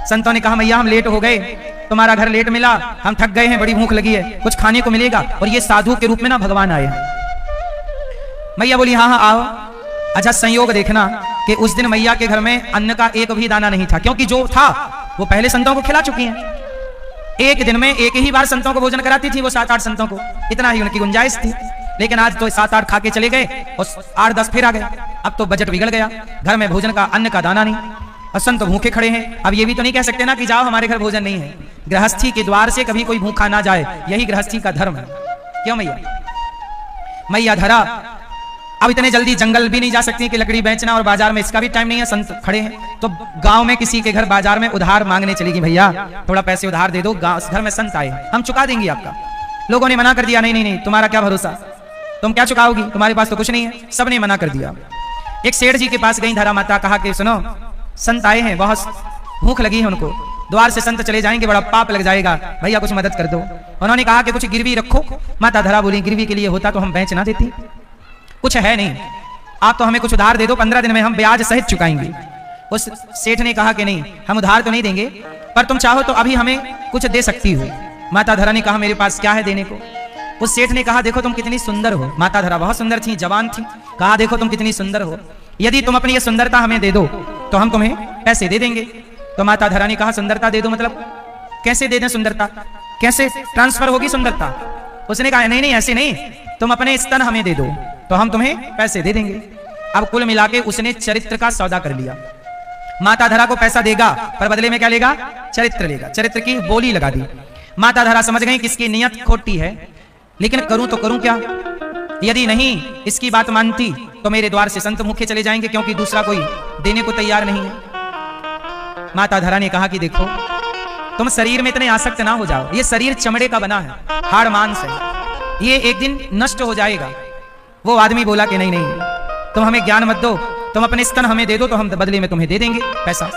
संतों ने कहा मैया हम लेट हो गए, तुम्हारा घर लेट मिला, हम थक गए हैं, बड़ी भूख लगी है, कुछ खाने को मिलेगा। और ये साधु के रूप में ना भगवान आए। मैया बोली हाँ हाँ आओ। अच्छा संयोग देखना कि उस दिन मैया के घर में अन्न का एक भी दाना नहीं था, क्योंकि जो था वो पहले संतों को खिला चुकी हैं। एक दिन में एक ही बार संतों को भोजन कराती थी वो 7-8 संतों को, इतना ही उनकी गुंजाइश थी। लेकिन आज तो 7-8 खा के चले गए और 8-10 फिर आ गए। अब तो बजट बिगड़ गया, घर में भोजन का अन्न का दाना नहीं और संत भूखे खड़े हैं। अब ये भी तो नहीं कह सकते ना कि जाओ हमारे घर भोजन नहीं है। गृहस्थी के द्वार से कभी कोई भूखा ना जाए, यही गृहस्थी का धर्म है। क्यों मैया? मैया धरा अब इतने जल्दी जंगल भी नहीं जा सकती कि लकड़ी बेचना, और बाजार में इसका भी टाइम नहीं है, संत खड़े हैं। तो गांव में किसी के घर बाजार में उधार मांगने चलेगी, भैया थोड़ा पैसे उधार दे दो, घर में संत आए हम चुका देंगे आपका। लोगों ने मना कर दिया, नहीं नहीं नहीं, तुम्हारा क्या भरोसा, तुम क्या चुकाओगी, तुम्हारे पास तो कुछ नहीं है। सबने मना कर दिया। एक सेठ जी के पास गई धरा माता, कहा कि सुनो संत आए हैं, बहुत भूख लगी है उनको, द्वार से संत चले जाएंगे, बड़ा पाप लग जाएगा, भैया कुछ मदद कर दो। उन्होंने कहा कि कुछ गिरवी रखो। माता धरा बोली गिरवी के लिए होता तो हम बेच ना देती, कुछ है नहीं, आप तो हमें कुछ उधार दे दो, 15 दिन में हम ब्याज सहित चुकाएंगे। उस सेठ ने कहा कि नहीं, हम उधार तो नहीं देंगे, पर तुम चाहो तो अभी हमें कुछ दे सकती हो। माता धरा ने कहा मेरे पास क्या है देने को। उस सेठ ने कहा देखो तुम कितनी सुंदर हो। माता धरा बहुत सुंदर थी, जवान थी। कहा देखो तुम कितनी सुंदर हो, यदि तुम अपनी ये सुंदरता हमें दे दो तो हम तुम्हें पैसे दे देंगे। तो माता धरा ने कहा सुंदरता दे दो मतलब कैसे दे दें, सुंदरता कैसे ट्रांसफर होगी सुंदरता। उसने कहा नहीं नहीं ऐसे नहीं, तुम अपने स्तन हमें दे दो तो हम तुम्हें पैसे दे देंगे। अब कुल मिला के उसने चरित्र का सौदा कर लिया। माता धरा को पैसा देगा पर बदले में क्या लेगा, चरित्र लेगा, चरित्र की बोली लगा दी। माता धरा समझ गई कि इसकी नियत खोटी है, लेकिन करूं तो करूं क्या, यदि नहीं इसकी बात मानती तो मेरे द्वार से संत मुखे चले जाएंगे, क्योंकि दूसरा कोई देने को तैयार नहीं है। माता धरा ने कहा कि देखो तुम शरीर में इतने आसक्त ना हो जाओ, ये शरीर चमड़े का बना है, हाड़ मांस है, ये एक दिन नष्ट हो जाएगा। वो आदमी बोला कि नहीं नहीं तुम हमें ज्ञान मत दो, तुम अपने स्तन हमें दे दो तो हम बदले में तुम्हें दे देंगे पैसा।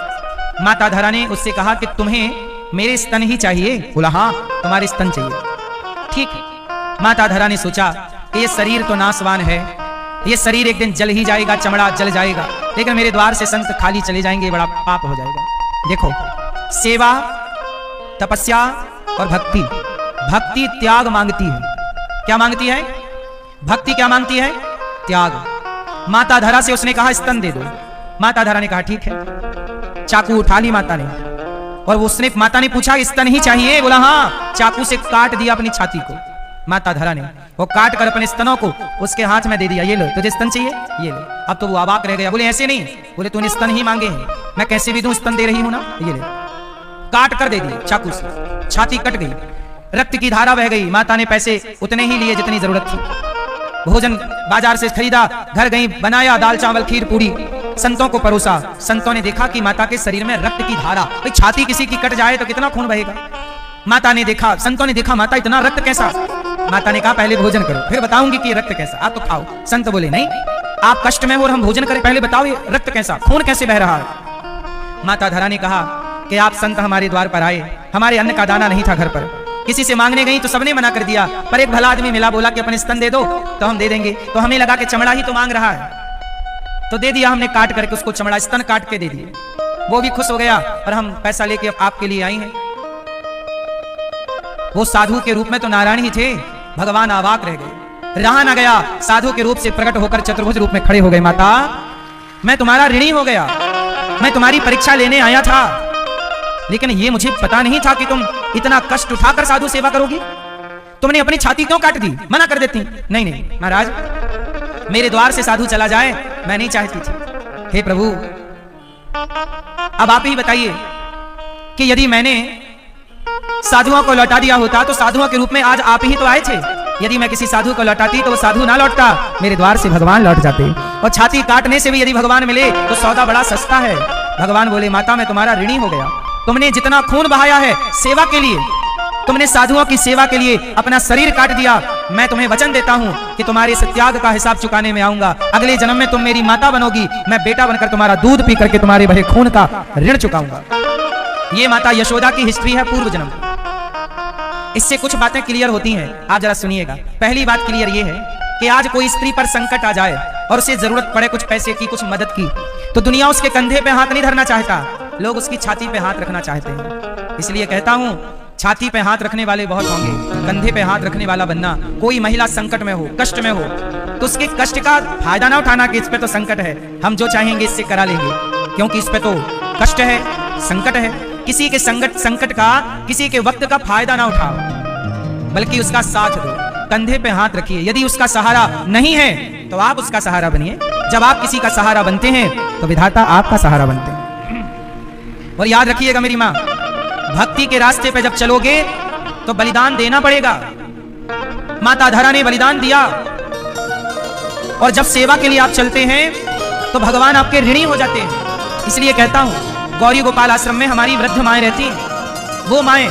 माता धरा ने उससे कहा कि तुम्हें मेरे स्तन ही चाहिए। बोला हाँ तुम्हारे स्तन चाहिए। ठीक है। माता धरा ने सोचा कि ये शरीर तो नाशवान है, ये शरीर एक दिन जल ही जाएगा, चमड़ा जल जाएगा, लेकिन मेरे द्वार से संत खाली चले जाएंगे, बड़ा पाप हो जाएगा। देखो सेवा, तपस्या और भक्ति, भक्ति त्याग मांगती है। क्या मांगती है? भक्ति क्या मांगती है? त्याग। माता धरा से उसने कहा स्तन दे दो। माता धरा ने कहा ठीक है। चाकू उठा ली माता ने, और उसने माता ने पूछा स्तन ही चाहिए? बोला हाँ। चाकू से काट दिया अपनी छाती को माता धरा ने, वो काट कर अपने स्तनों को उसके हाथ में दे दिया, ये लो तुझे स्तन चाहिए ये ले। अब तो वो अबाक रह गया, बोले ऐसे नहीं, बोले तूने स्तन ही मांगे हैं, मैं कैसे भी दूं, स्तन दे रही हूं ना, ये ले। काट कर दे दिए चाकू से, छाती कट गई, रक्त की धारा बह गई। माता ने पैसे उतने ही लिए जितनी जरूरत थी, भोजन बाजार से खरीदा, घर गई, बनाया दाल चावल खीर पूरी, संतों को परोसा। संतों ने देखा कि माता के शरीर में रक्त की धारा, भाई छाती किसी की कट जाए तो कितना खून बहेगा। माता ने देखा, संतों ने देखा माता इतना रक्त कैसा। माता ने कहा पहले भोजन करो फिर बताऊंगी कि रक्त कैसा, आप तो खाओ। संत बोले नहीं आप कष्ट में हो और हम भोजन करें, पहले बताओ ये रक्त कैसा, खून कैसे बह रहा है। माता धरा ने कहा कि आप संत हमारे द्वार पर आए, हमारे अन्न का दाना नहीं था घर पर, किसी से मांगने गई तो सबने मना कर दिया, पर एक भला आदमी मिला, बोला कि अपने स्तन दे दो तो हम दे देंगे। तो हमें लगा कि चमड़ा ही तो मांग रहा है, तो दे दिया हमने, काट करके उसको चमड़ा स्तन काट के दे दिए। वो भी खुश हो गया और हम पैसा लेके आपके लिए आई हैं। वो साधु के रूप में तो नारायण ही थे, भगवान अवाक रह गए, रहा ना गया, साधु के रूप से प्रकट होकर चतुर्भुज रूप में खड़े हो गए। माता मैं तुम्हारा ऋणी हो गया, मैं तुम्हारी परीक्षा लेने आया था, लेकिन ये मुझे पता नहीं था कि तुम इतना कष्ट उठाकर साधु सेवा करोगी। तुमने अपनी छाती क्यों काट दी? मना कर देती। नहीं नहीं महाराज, मेरे द्वार से साधु चला जाए मैं नहीं चाहती थी। हे प्रभु अब आप ही बताइए कि यदि मैंने साधुओं को लौटा दिया होता तो साधुओं के रूप में आज आप ही तो आए थे, यदि मैं किसी साधु को लौटाती तो वो साधु ना लौटता, मेरे द्वार से भगवान लौट जाते। और छाती काटने से भी यदि भगवान मिले तो सौदा बड़ा सस्ता है। भगवान बोले माता मैं तुम्हारा ऋणी हो गया, तुमने जितना खून बहाया है सेवा के लिए, तुमने साधुओं की सेवा के लिए अपना शरीर काट दिया, मैं तुम्हें वचन देता हूं कि तुम्हारे इस त्याग का हिसाब चुकाने में आऊंगा। अगले जन्म में तुम मेरी माता बनोगी, मैं बेटा बनकर तुम्हारा दूध पी करके तुम्हारे बहे खून का ऋण चुकाऊंगा। ये माता यशोदा की हिस्ट्री है पूर्व जन्म। इससे कुछ बातें क्लियर होती हैं, आप जरा सुनिएगा। पहली बात क्लियर ये है कि आज कोई स्त्री पर संकट आ जाए और उसे जरूरत पड़े कुछ पैसे की, कुछ मदद की, तो दुनिया उसके कंधे पे हाथ नहीं धरना चाहता, लोग उसकी छाती पे हाथ रखना चाहते हैं। इसलिए कहता हूं छाती पे हाथ रखने वाले बहुत होंगे, कंधे पे हाथ रखने वाला बनना। कोई महिला संकट में हो, कष्ट में हो, तो उसके कष्ट का फायदा ना उठाना कि इस पे तो संकट है, हम जो चाहेंगे इससे करा लेंगे, क्योंकि इस पे तो कष्ट है, संकट है। किसी के संकट का, किसी के वक्त का फायदा ना उठाओ, बल्कि उसका साथ दो, कंधे पे हाथ रखिए। यदि उसका सहारा नहीं है तो आप उसका सहारा बनिए। जब आप किसी का सहारा बनते हैं तो विधाता आपका सहारा बनते हैं। और याद रखिएगा मेरी माँ, भक्ति के रास्ते पे जब चलोगे तो बलिदान देना पड़ेगा। माता धरा ने बलिदान दिया, और जब सेवा के लिए आप चलते हैं तो भगवान आपके ऋणी हो जाते हैं। इसलिए कहता हूं, गौरी गोपाल आश्रम में हमारी वृद्ध माएँ रहती हैं। वो माएँ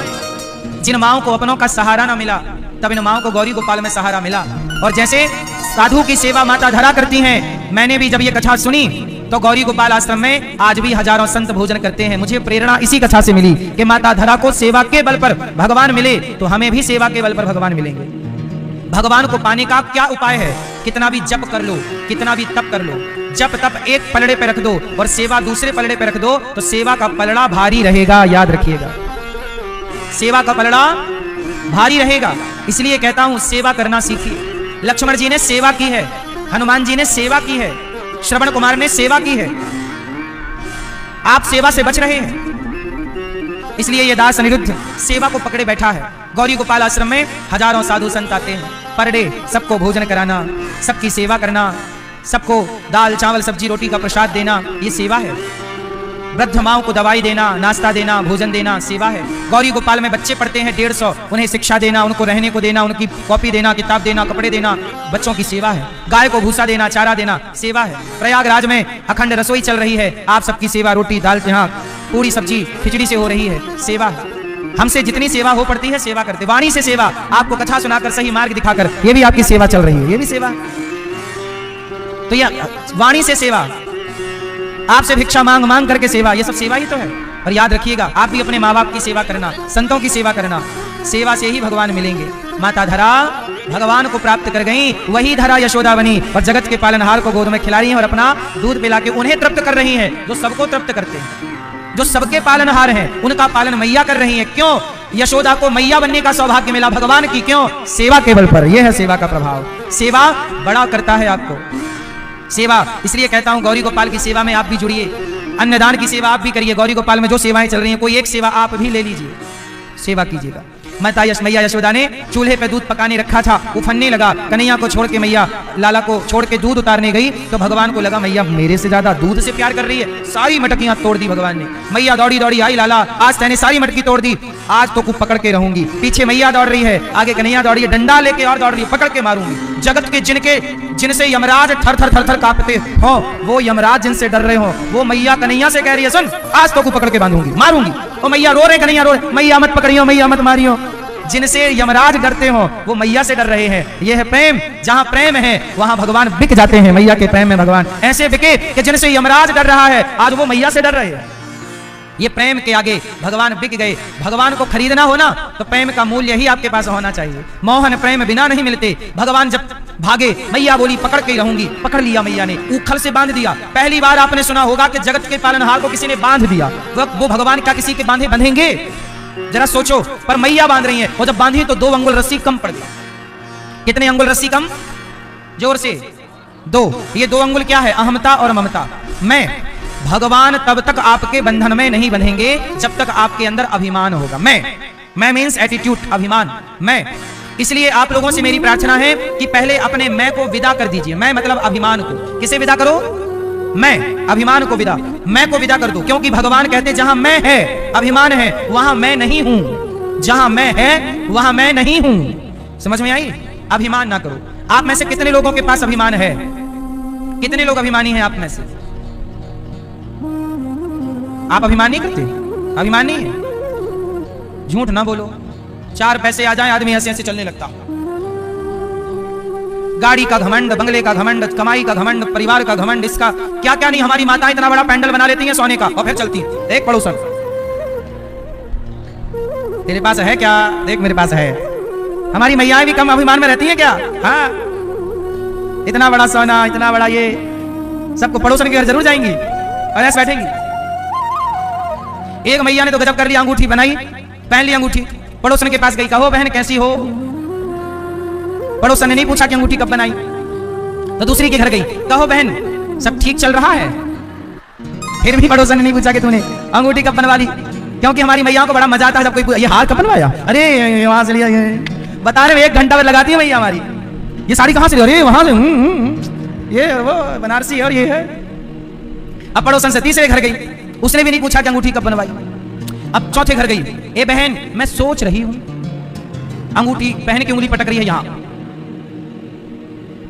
जिन माओं को अपनों का सहारा ना मिला, तब इन माओं को गौरी गोपाल में सहारा मिला। और जैसे साधु की सेवा माता धरा करती हैं, मैंने भी जब ये कथा सुनी तो गौरी गोपाल आश्रम में आज भी हजारों संत भोजन करते हैं। मुझे प्रेरणा इसी कथा से मिली कि माता धरा को सेवा के बल पर भगवान मिले तो हमें भी सेवा के बल पर भगवान मिलेंगे। भगवान को पाने का क्या उपाय है? कितना भी जप कर लो, कितना भी तप कर लो, जप तप एक पलड़े पे रख दो और सेवा दूसरे पलड़े पे रख दो तो सेवा का पलड़ा भारी रहेगा। याद रखिएगा, सेवा का पलड़ा भारी रहेगा। इसलिए कहता हूं, सेवा करना सीखिए। लक्ष्मण जी ने सेवा की है, हनुमान जी ने सेवा की है, श्रवण कुमार ने सेवा की है। आप सेवा से बच रहे हैं, इसलिए ये दास अनिरुद्ध सेवा को पकड़े बैठा है। गौरी गोपाल आश्रम में हजारों साधु संत आते हैं, पर डे सबको भोजन कराना, सबकी सेवा करना, सबको दाल चावल सब्जी रोटी का प्रसाद देना, ये सेवा है। वृद्ध माओं को दवाई देना, नाश्ता देना, भोजन देना, सेवा है। गौरी गोपाल में बच्चे पढ़ते हैं 150, उन्हें शिक्षा देना, उनको रहने को देना, उनकी कॉपी देना, किताब देना, कपड़े देना, बच्चों की सेवा है। गाय को भूसा देना, चारा देना, सेवा है। प्रयागराज में अखंड रसोई चल रही है, आप सबकी सेवा, रोटी दाल यहाँ पूरी सब्जी खिचड़ी से हो रही है, सेवा है। हमसे जितनी सेवा हो पड़ती है सेवा करते। वाणी से सेवा, आपको कथा सुनाकर सही मार्ग दिखाकर, ये भी आपकी सेवा चल रही है, ये भी सेवा। तो यह वाणी से सेवा, आपसे भिक्षा मांग मांग करके सेवा, ये सब सेवा ही तो है। और याद रखिएगा, आप भी अपने माँ बाप की सेवा करना, संतों की सेवा करना, सेवा से ही भगवान मिलेंगे। माता धरा भगवान को प्राप्त कर गई, वही धरा यशोदा बनी और जगत के पालनहार को गोद में खिला रही हैं और अपना दूध पिला के उन्हें तृप्त कर रही हैं, जो सबको तृप्त करते हैं, जो सबके पालनहार हैं, उनका पालन मैया कर रही है। क्यों? यशोदा को मैया बनने का सौभाग्य मिला भगवान की। क्यों? सेवा के बल पर। यह है सेवा का प्रभाव। सेवा बड़ा करता है आपको, सेवा। इसलिए कहता हूं, गौरी गोपाल की सेवा में आप भी जुड़िए, अन्नदान की सेवा आप भी करिए। गौरी गोपाल में जो सेवाएं चल रही हैं, कोई एक सेवा आप भी ले लीजिए, सेवा कीजिएगा। मैया यशोदा ने चूल्हे पे दूध पकाने रखा था, उफनने लगा, कन्हैया को छोड़ के मैया लाला को छोड़ के दूध उतारने गई तो भगवान को लगा मैया मेरे से ज्यादा दूध से प्यार कर रही है, सारी मटकियां तोड़ दी भगवान ने। मैया दौड़ी दौड़ी आई, लाला आज तैने सारी मटकी तोड़ दी, आज तो कुछ पकड़ के रहूंगी। पीछे मैया दौड़ रही है, आगे कन्हैया दौड़ी है, डंडा लेके और दौड़ रही है, पकड़ के मारूंगी। जगत के जिनसे यमराज थर थर थर थर कांपते हो, वो यमराज जिनसे डर रहे हो, वो मैया कन्हैया से कह रही है सुन आज तो कुछ पकड़ के बांधूंगी, मारूंगी। और मैया रो रहे, कन्हैया रो रहे, मैया मत पकड़ियो, मैया मत मारियो। जिनसे यमराज डरते हो वो मैया से डर रहे हैं। यह है प्रेम, जहां प्रेम है वहां भगवान बिक जाते हैं। मैया के प्रेम में भगवान ऐसे बिके कि जिनसे यमराज डर रहा है आज वो मैया से डर रहे हैं। ये प्रेम के आगे भगवान बिक गए। भगवान को खरीदना हो ना तो प्रेम का मूल्य ही आपके पास होना चाहिए। मोहन प्रेम बिना नहीं मिलते। भगवान जब भागे, मैया बोली पकड़ के रहूंगी, पकड़ लिया मैया ने, उखल से बांध दिया। पहली बार आपने सुना होगा कि जगत के पालनहार को किसी ने बांध दिया, वो भगवान क्या किसी के बांधे बंधेंगे? जरा सोचो। पर मैया बांध रही है, और जब बांधी तो 2 अंगुल रस्सी कम पड़ गई। कितने अंगुल रस्सी कम? जोर से 2। ये 2 अंगुल क्या है? अहमता और ममता। मैं भगवान तब तक आपके बंधन में नहीं बंधेंगे जब तक आपके अंदर अभिमान होगा। मैं मीन्स एटीट्यूड, अभिमान। मैं इसलिए आप लोगों से मेरी प्रार्थना है कि पहले अपने मैं को विदा कर दीजिए। मैं मतलब अभिमान को। किसे विदा करो? मैं, अभिमान को विदा, मैं को विदा कर दो। क्योंकि भगवान कहते जहां मैं है अभिमान है, वहां मैं नहीं हूं। जहां मैं है वहां मैं नहीं हूं। समझ में आई? अभिमान ना करो। आप में से कितने लोगों के पास अभिमान है? कितने लोग अभिमानी हैं आप में से? आप अभिमान नहीं करते? अभिमान नहीं है? झूठ ना बोलो। 4 पैसे आ जाए आदमी ऐसे ऐसे चलने लगता। गाड़ी का घमंड, बंगले का घमंड, कमाई का घमंड, परिवार का घमंड, इसका क्या क्या नहीं। हमारी माता इतना बड़ा पैंडल बना लेती हैं सोने का और फिर चलती है। देख पड़ोसन, तेरे पास है क्या? देख मेरे पास है। हमारी मैयाएं भी कम अभिमान में रहती हैं क्या? हाँ, इतना बड़ा सोना, इतना बड़ा ये, सबको पड़ोसन के घर जरूर जाएंगी और ऐसे बैठेंगी। एक मैया ने तो गजब कर लिया, अंगूठी बनाई, पहन ली अंगूठी, पड़ोसन के पास गई, कहो बहन कैसी हो? पड़ोसन ने नहीं पूछा कि अंगूठी कब बनाई। तो दूसरी के घर गई, कहो बहन सब ठीक चल रहा है? फिर भी पड़ोसन ने नहीं पूछा कि तूने अंगूठी कब बनवा ली। क्योंकि हमारी मैयाओं को बड़ा मजा आता है जब कोई ये हार कब बनवाया, अरे वहां से लिया, बता रहे 1 घंटा लगाती है मैया हमारी। ये साड़ी कहां से? अरे वहां से, ये वो बनारसी और ये है। अब पड़ोसन से तीसरे घर गई, उसने भी नहीं पूछा कि अंगूठी कब बनवाई। अब चौथे घर गई, ए बहन मैं सोच रही हूं, अंगूठी पहन के उंगली पटक रही है यहां।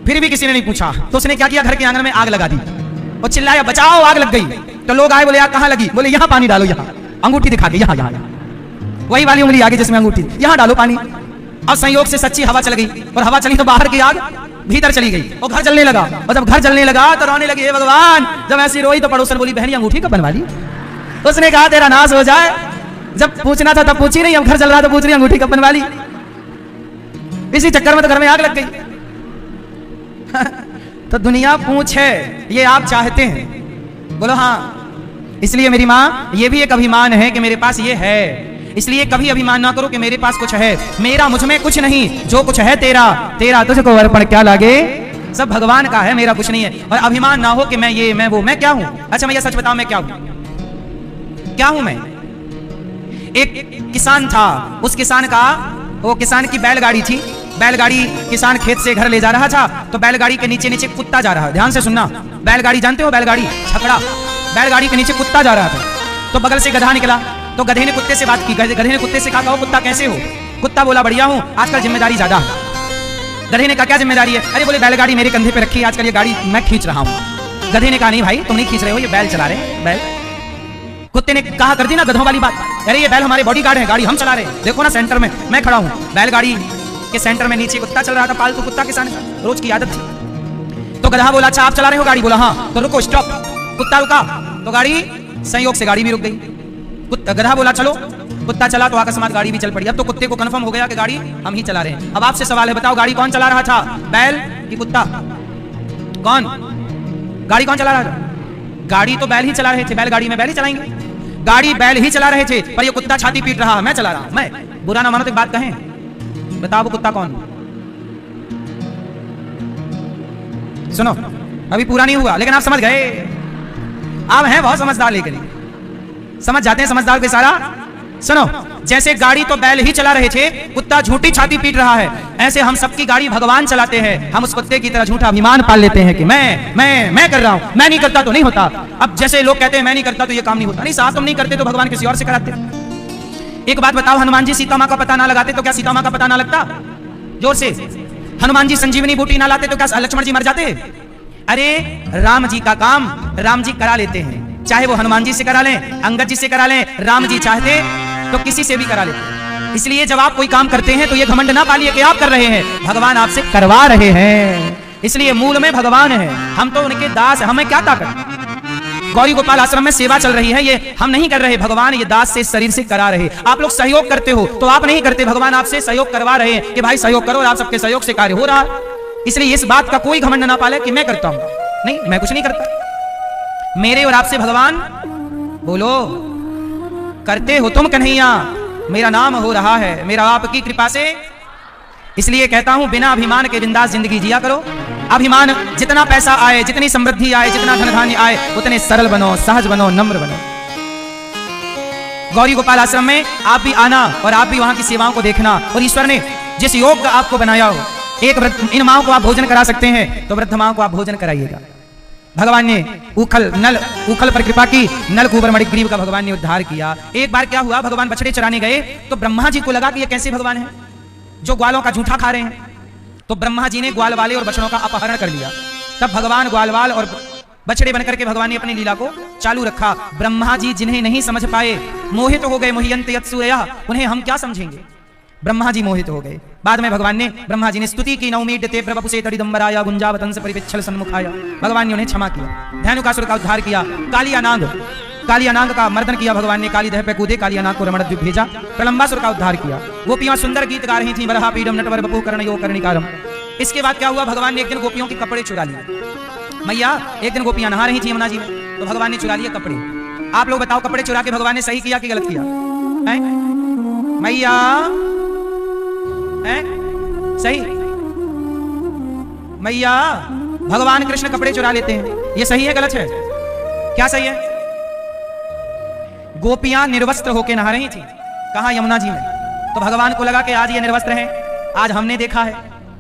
फिर भी किसी ने नहीं पूछा। तो उसने क्या किया, घर के आंगन में आग लगा दी और चिल्लाया बचाओ, आग लग गई। तो लोग आए, बोले यार कहाँ लगी? बोले यहाँ पानी डालो, यहाँ अंगूठी दिखा के, यहाँ यहाँ वही वाली उंगली आगे जिसमें अंगूठी, यहाँ डालो पानी। और संयोग से सच्ची हवा चल गई और हवा चली तो बाहर की आग भीतर चली गई और घर जलने लगा। और जब घर जलने लगा तो रोने लगी, हे भगवान। जब ऐसी रोई तो पड़ोसन बोली बहनी अंगूठी कब बनवा ली? उसने कहा तेरा नाश हो जाए, जब पूछना था तब पूछी नहीं, अब घर जल रहा तो पूछ रही अंगूठी कब बनवा ली। इसी चक्कर में तो घर में आग लग गई। तो दुनिया पूछे, ये आप चाहते हैं? बोलो हाँ। इसलिए मेरी माँ, ये भी एक अभिमान है कि मेरे पास ये है। इसलिए कभी अभिमान ना करो कि मेरे पास कुछ है, मेरा मुझ में कुछ नहीं, जो कुछ है तेरा, तेरा तुझको अर्पण क्या लागे, सब भगवान का है, मेरा कुछ नहीं है। और अभिमान ना हो कि मैं ये, मैं वो, मैं क्या हूं? अच्छा भैया सच बताओ, मैं क्या हूं? क्या हूं मैं? एक किसान था, उस किसान का, वो किसान की बैलगाड़ी थी। बैलगाड़ी किसान खेत से घर ले जा रहा था, तो बैलगाड़ी के नीचे नीचे कुत्ता जा रहा। ध्यान से सुनना, बैलगाड़ी जानते हो, बैलगाड़ी छकड़ा, बैलगाड़ी के नीचे कुत्ता जा रहा था। तो बगल से गधा निकला, तो गधे ने कुत्ते से बात की। गधे ने कुत्ते से कहा कुत्ता कैसे हो? कुत्ता बोला बढ़िया हूं, आजकल जिम्मेदारी ज्यादा है। गधे ने कहा क्या जिम्मेदारी है? अरे बोले बैलगाड़ी मेरे कंधे पे रखी है, आजकल ये गाड़ी मैं खींच रहा हूं। गधे ने कहा नहीं भाई तुम नहीं खींच रहे हो, ये बैल चला रहे हैं, बैल। कुत्ते ने कहा कर दी ना गधों वाली बात, अरे ये बैल हमारे बॉडीगार्ड है, गाड़ी हम चला रहे हैं, देखो ना सेंटर में मैं खड़ा हूं। बैलगाड़ी के सेंटर में नीचे कुत्ता चल रहा था, पालतू कुत्ता किसान का, रोज की आदत थी। तो गधा बोला अच्छा आप चला रहे हो गाड़ी? बोला हाँ। तो रुको, स्टॉप। कुत्ता रुका तो गाड़ी, संयोग से गाड़ी भी रुक गई। गधा बोला चलो, कुत्ता चला तो अकस्मात गाड़ी भी चल पड़ी। अब तो कुत्ते को कंफर्म हो गया कि गाड़ी हम ही चला रहे हैं। अब आपसे सवाल है, बताओ गाड़ी कौन चला रहा था, बैल कि कुत्ता? कौन गाड़ी कौन चला रहा था? गाड़ी तो बैल ही चला रहे थे, बैलगाड़ी में बैल ही चलाएंगे, गाड़ी बैल ही चला रहे थे। पर ये कुत्ता छाती पीट रहा, मैं चला रहा, मैं। बुरा ना मानो तो एक बात कहें, बताओ वो कुत्ता कौन? सुनो अभी पूरा नहीं हुआ, लेकिन आप समझ गए। आप हैं बहुत समझदार, लेकिन समझ जाते हैं समझदार के सारा। सुनो, जैसे गाड़ी तो बैल ही चला रहे थे, कुत्ता झूठी छाती पीट रहा है, ऐसे हम सबकी गाड़ी भगवान चलाते हैं। हम उस कुत्ते की तरह झूठा अभिमान पाल लेते हैं कि मैं कर रहा हूं, मैं नहीं करता तो नहीं होता। अब जैसे लोग कहते हैं मैं नहीं करता तो ये काम नहीं होता। नहीं साहब, तुम नहीं करते तो भगवान किसी और से कराते। एक बात बताओ, हनुमान जी सीता माँ का पता ना लगाते तो क्या सीता माँ का पता ना लगता? जोर से। हनुमान जी संजीवनी बूटी ना लाते तो क्या लक्ष्मण जी मर जाते? अरे राम जी का काम राम जी करा लेते हैं, चाहे वो हनुमान जी से करा लें, अंगद जी से करा लें, राम जी चाहते तो किसी से भी करा लेते। इसलिए जब आप कोई काम करते हैं तो ये घमंड ना पालिए कि आप कर रहे हैं, भगवान आपसे करवा रहे हैं। इसलिए मूल में भगवान है, हम तो उनके दास, हमें क्या ताकत। गौरी गोपाल आश्रम में सेवा चल रही है, ये हम नहीं कर रहे, भगवान ये दास से शरीर से करा रहे। आप लोग सहयोग करते हो तो आप नहीं करते, भगवान आपसे सहयोग करवा रहे हैं कि भाई सहयोग करो, और आप सबके सहयोग से कार्य हो रहा है। इसलिए इस बात का कोई घमंड ना पाले कि मैं करता हूं, नहीं मैं कुछ नहीं करता। मेरे और आपसे भगवान, बोलो करते हो तुम कन्हैया, मेरा नाम हो रहा है, मेरा आपकी कृपा से। इसलिए कहता हूं बिना अभिमान के बिंदास जिंदगी जिया करो। अभिमान, जितना पैसा आए, जितनी समृद्धि आए, जितना धन धान्य आए, उतने सरल बनो, सहज बनो, नम्र बनो। गौरी गोपाल आश्रम में आप भी आना और आप भी वहां की सेवाओं को देखना। और ईश्वर ने जिस योग का आपको बनाया हो, एक इन माओं को आप भोजन करा सकते हैं तो वृद्ध माओं को आप भोजन कराइएगा। भगवान ने उखल पर कृपा की, नल कुबर मणिग्रीव का भगवान ने उद्धार किया। एक बार क्या हुआ, भगवान बछड़े चराने गए तो ब्रह्मा जी को लगा कि ये कैसे भगवान है जो ग्वालों का जूठा खा रहे हैं। तो ब्रह्मा जी ने ग्वाल वाले और बछड़ों का अपहरण कर लिया। तब भगवान ग्वालवाल और बछड़े बनकर के भगवान ने अपनी लीला को चालू रखा। ब्रह्मा जी जिन्हें नहीं समझ पाए, मोहित हो गए, मोहियंत यत्सूरया, उन्हें हम क्या समझेंगे। ब्रह्मा जी मोहित हो गए। बाद में भगवान ने, ब्रह्मा जी ने स्तुति की, नौमीड्यते प्रभपुसे तड़िदंबराया गुंजावतंस परिविच्छल सन्मुखाया। भगवान ने उन्हें क्षमा किया, धेनुकासुर का उद्धार किया, कालियानाग का मर्दन किया भगवान ने, काली दह पे कूदे, कालियानाग को रमणद्वीप भेजा, प्रलंबासुर का उद्धार किया। गोपियां सुंदर गीत गा रही थी, बरहा पीडम नटवर बपू कर्णयो कर्णिकारम। इसके बाद क्या हुआ, भगवान ने एक दिन गोपियों के कपड़े चुरा लिए। मैया एक दिन गोपियां नहा रही थी यमुना जी में, तो भगवान ने चुरा लिए कपड़े। आप लोग बताओ, कपड़े चुरा के भगवान ने सही किया कि गलत किया? मैया सही? मैया, भगवान कृष्ण कपड़े चुरा लेते हैं, ये सही है गलत है? क्या सही है? गोपियां निर्वस्त्र होकर नहा रही थी, कहां? यमुना जी में। तो भगवान को लगा कि आज ये निर्वस्त्र हैं, आज हमने देखा है,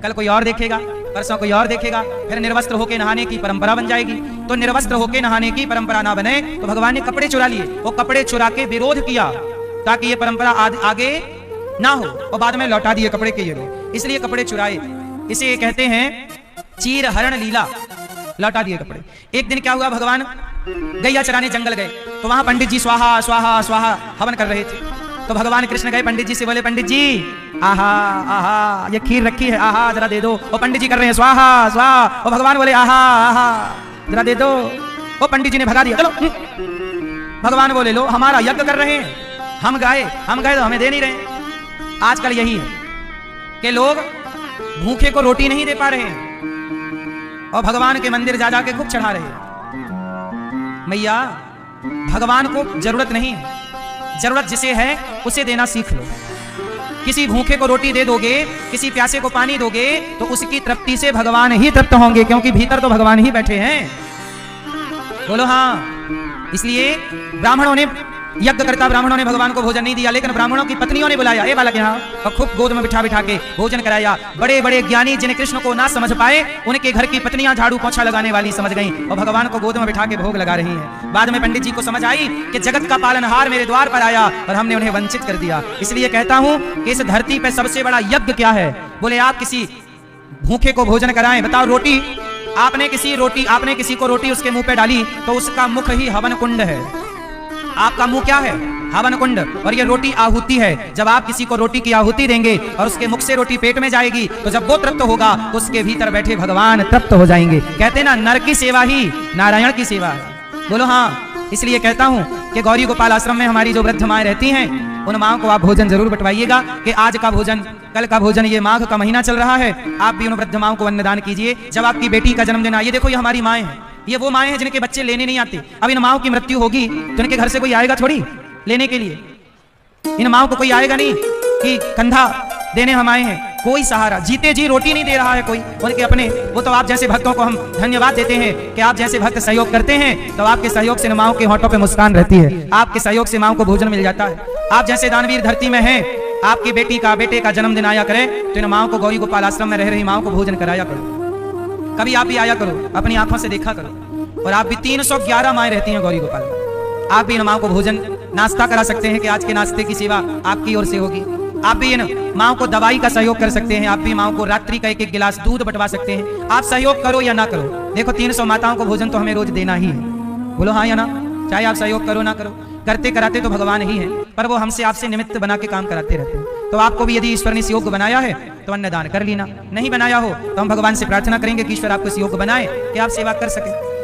कल कोई और देखेगा, परसों कोई और देखेगा, फिर निर्वस्त्र होकर नहाने की परंपरा बन जाएगी। तो निर्वस्त्र होकर नहाने की परंपरा ना बने तो भगवान ने कपड़े चुरा लिए। वो कपड़े चुरा के विरोध किया ताकि ये परंपरा आगे ना हो, और बाद में लौटा दिए कपड़े के ये लोग, इसलिए कपड़े चुराए। इसे कहते हैं चीर हरण लीला, लौटा दिए कपड़े। एक दिन क्या हुआ, भगवान गैया चराने जंगल गए, तो वहां पंडित जी स्वाहा स्वाहा स्वाहा हवन कर रहे थे। तो भगवान कृष्ण गए पंडित जी से, बोले पंडित जी आहा आहा ये खीर रखी है, आहा जरा दे दो। वो पंडित जी कर रहे हैं स्वाहा स्वाहा, और भगवान बोले आहा आहा जरा दे दो। वो पंडित जी ने भगा दिया, चलो। भगवान बोले लो हमारा यज्ञ कर रहे हैं, हम गए तो हमें दे नहीं रहे। आजकल यही है कि लोग भूखे को रोटी नहीं दे पा रहे हैं और भगवान के मंदिर जा जाके खूब चढ़ा रहे हैं। मैया भगवान को जरूरत नहीं है, जरूरत जिसे है उसे देना सीख लो। किसी भूखे को रोटी दे दोगे, किसी प्यासे को पानी दोगे, तो उसकी तृप्ति से भगवान ही तृप्त होंगे, क्योंकि भीतर तो भगवान ही बैठे हैं। बोलो हाँ। इसलिए ब्राह्मणों ने, यज्ञकर्ता ब्राह्मणों ने भगवान को भोजन नहीं दिया, लेकिन ब्राह्मणों की पत्नियों ने बुलाया, ए बालक यहाँ, और खूब गोद में बिठा बिठा के भोजन कराया। बड़े बड़े ज्ञानी जिन्हें कृष्ण को ना समझ पाए, उनके घर की पत्नियां झाड़ू पोछा लगाने वाली समझ गईं और भगवान को गोद में बिठा के भोग लगा रही हैं। बाद में पंडित जी को समझ आई कि जगत का पालनहार मेरे द्वार पर आया और हमने उन्हें वंचित कर दिया। इसलिए कहता हूं कि इस धरती पर सबसे बड़ा यज्ञ क्या है? बोले आप किसी भूखे को भोजन कराएं। बताओ, रोटी आपने किसी को रोटी उसके मुंह पे डाली तो उसका मुख ही हवन कुंड है। आपका मुंह क्या है? हवन कुंड। और ये रोटी आहुति है। जब आप किसी को रोटी की आहुति देंगे और उसके मुख से रोटी पेट में जाएगी, तो जब वो तृप्त होगा तो उसके भीतर बैठे भगवान तृप्त हो जाएंगे। कहते ना, नर की सेवा ही नारायण की सेवा है। बोलो हाँ। इसलिए कहता हूं कि गौरी गोपाल आश्रम में हमारी जो वृद्ध माएं रहती हैं, उन माओं को आप भोजन जरूर बंटवाइएगा कि आज का भोजन, कल का भोजन, ये माघ का महीना चल रहा है, आप भी उन वृद्ध माओं को अन्नदान कीजिए। जब आपकी बेटी का जन्मदिन आए, ये देखो ये हमारी माएं हैं, ये वो माएं हैं जिनके बच्चे लेने नहीं आते। अब इन माओं की मृत्यु होगी तो इनके घर से कोई आएगा थोड़ी लेने के लिए? इन माओं को कोई आएगा नहीं कि कंधा देने हम आए हैं। कोई सहारा, जीते जी रोटी नहीं दे रहा है कोई उनके अपने। वो तो आप जैसे भक्तों को हम धन्यवाद देते हैं कि आप जैसे भक्त सहयोग करते हैं, तो आपके सहयोग से माओं के होठों पे मुस्कान रहती है, आपके सहयोग से माओं को भोजन मिल जाता है। आप जैसे दानवीर धरती में हैं, आपकी बेटी का, बेटे का जन्मदिन आया करे तो इन माओं को, गौरी गोपाल आश्रम में रह रही माओं को भोजन कराया करो। कभी आप भी आया करो, अपनी आंखों से देखा करो। और आप भी 311 माएं रहती हैं गौरी गोपाल में, आप भी इन माओं को भोजन, नाश्ता करा सकते हैं कि आज के नाश्ते की सेवा आपकी ओर से होगी। आप भी इन माओं को दवाई का सहयोग कर सकते हैं, आप भी माओं को रात्रि का एक एक गिलास दूध बंटवा सकते हैं। आप सहयोग करो या ना करो, देखो 300 माताओं को भोजन तो हमें रोज देना ही है। बोलो हाँ या ना। चाहे आप सहयोग करो ना करो, करते कराते तो भगवान ही है, पर वो हमसे आपसे निमित्त बना के काम कराते रहते हैं। तो आपको भी यदि ईश्वर ने इस योग बनाया है तो अन्नदान कर लेना, नहीं बनाया हो तो हम भगवान से प्रार्थना करेंगे कि ईश्वर आपको इस योग बनाए कि आप सेवा कर सके।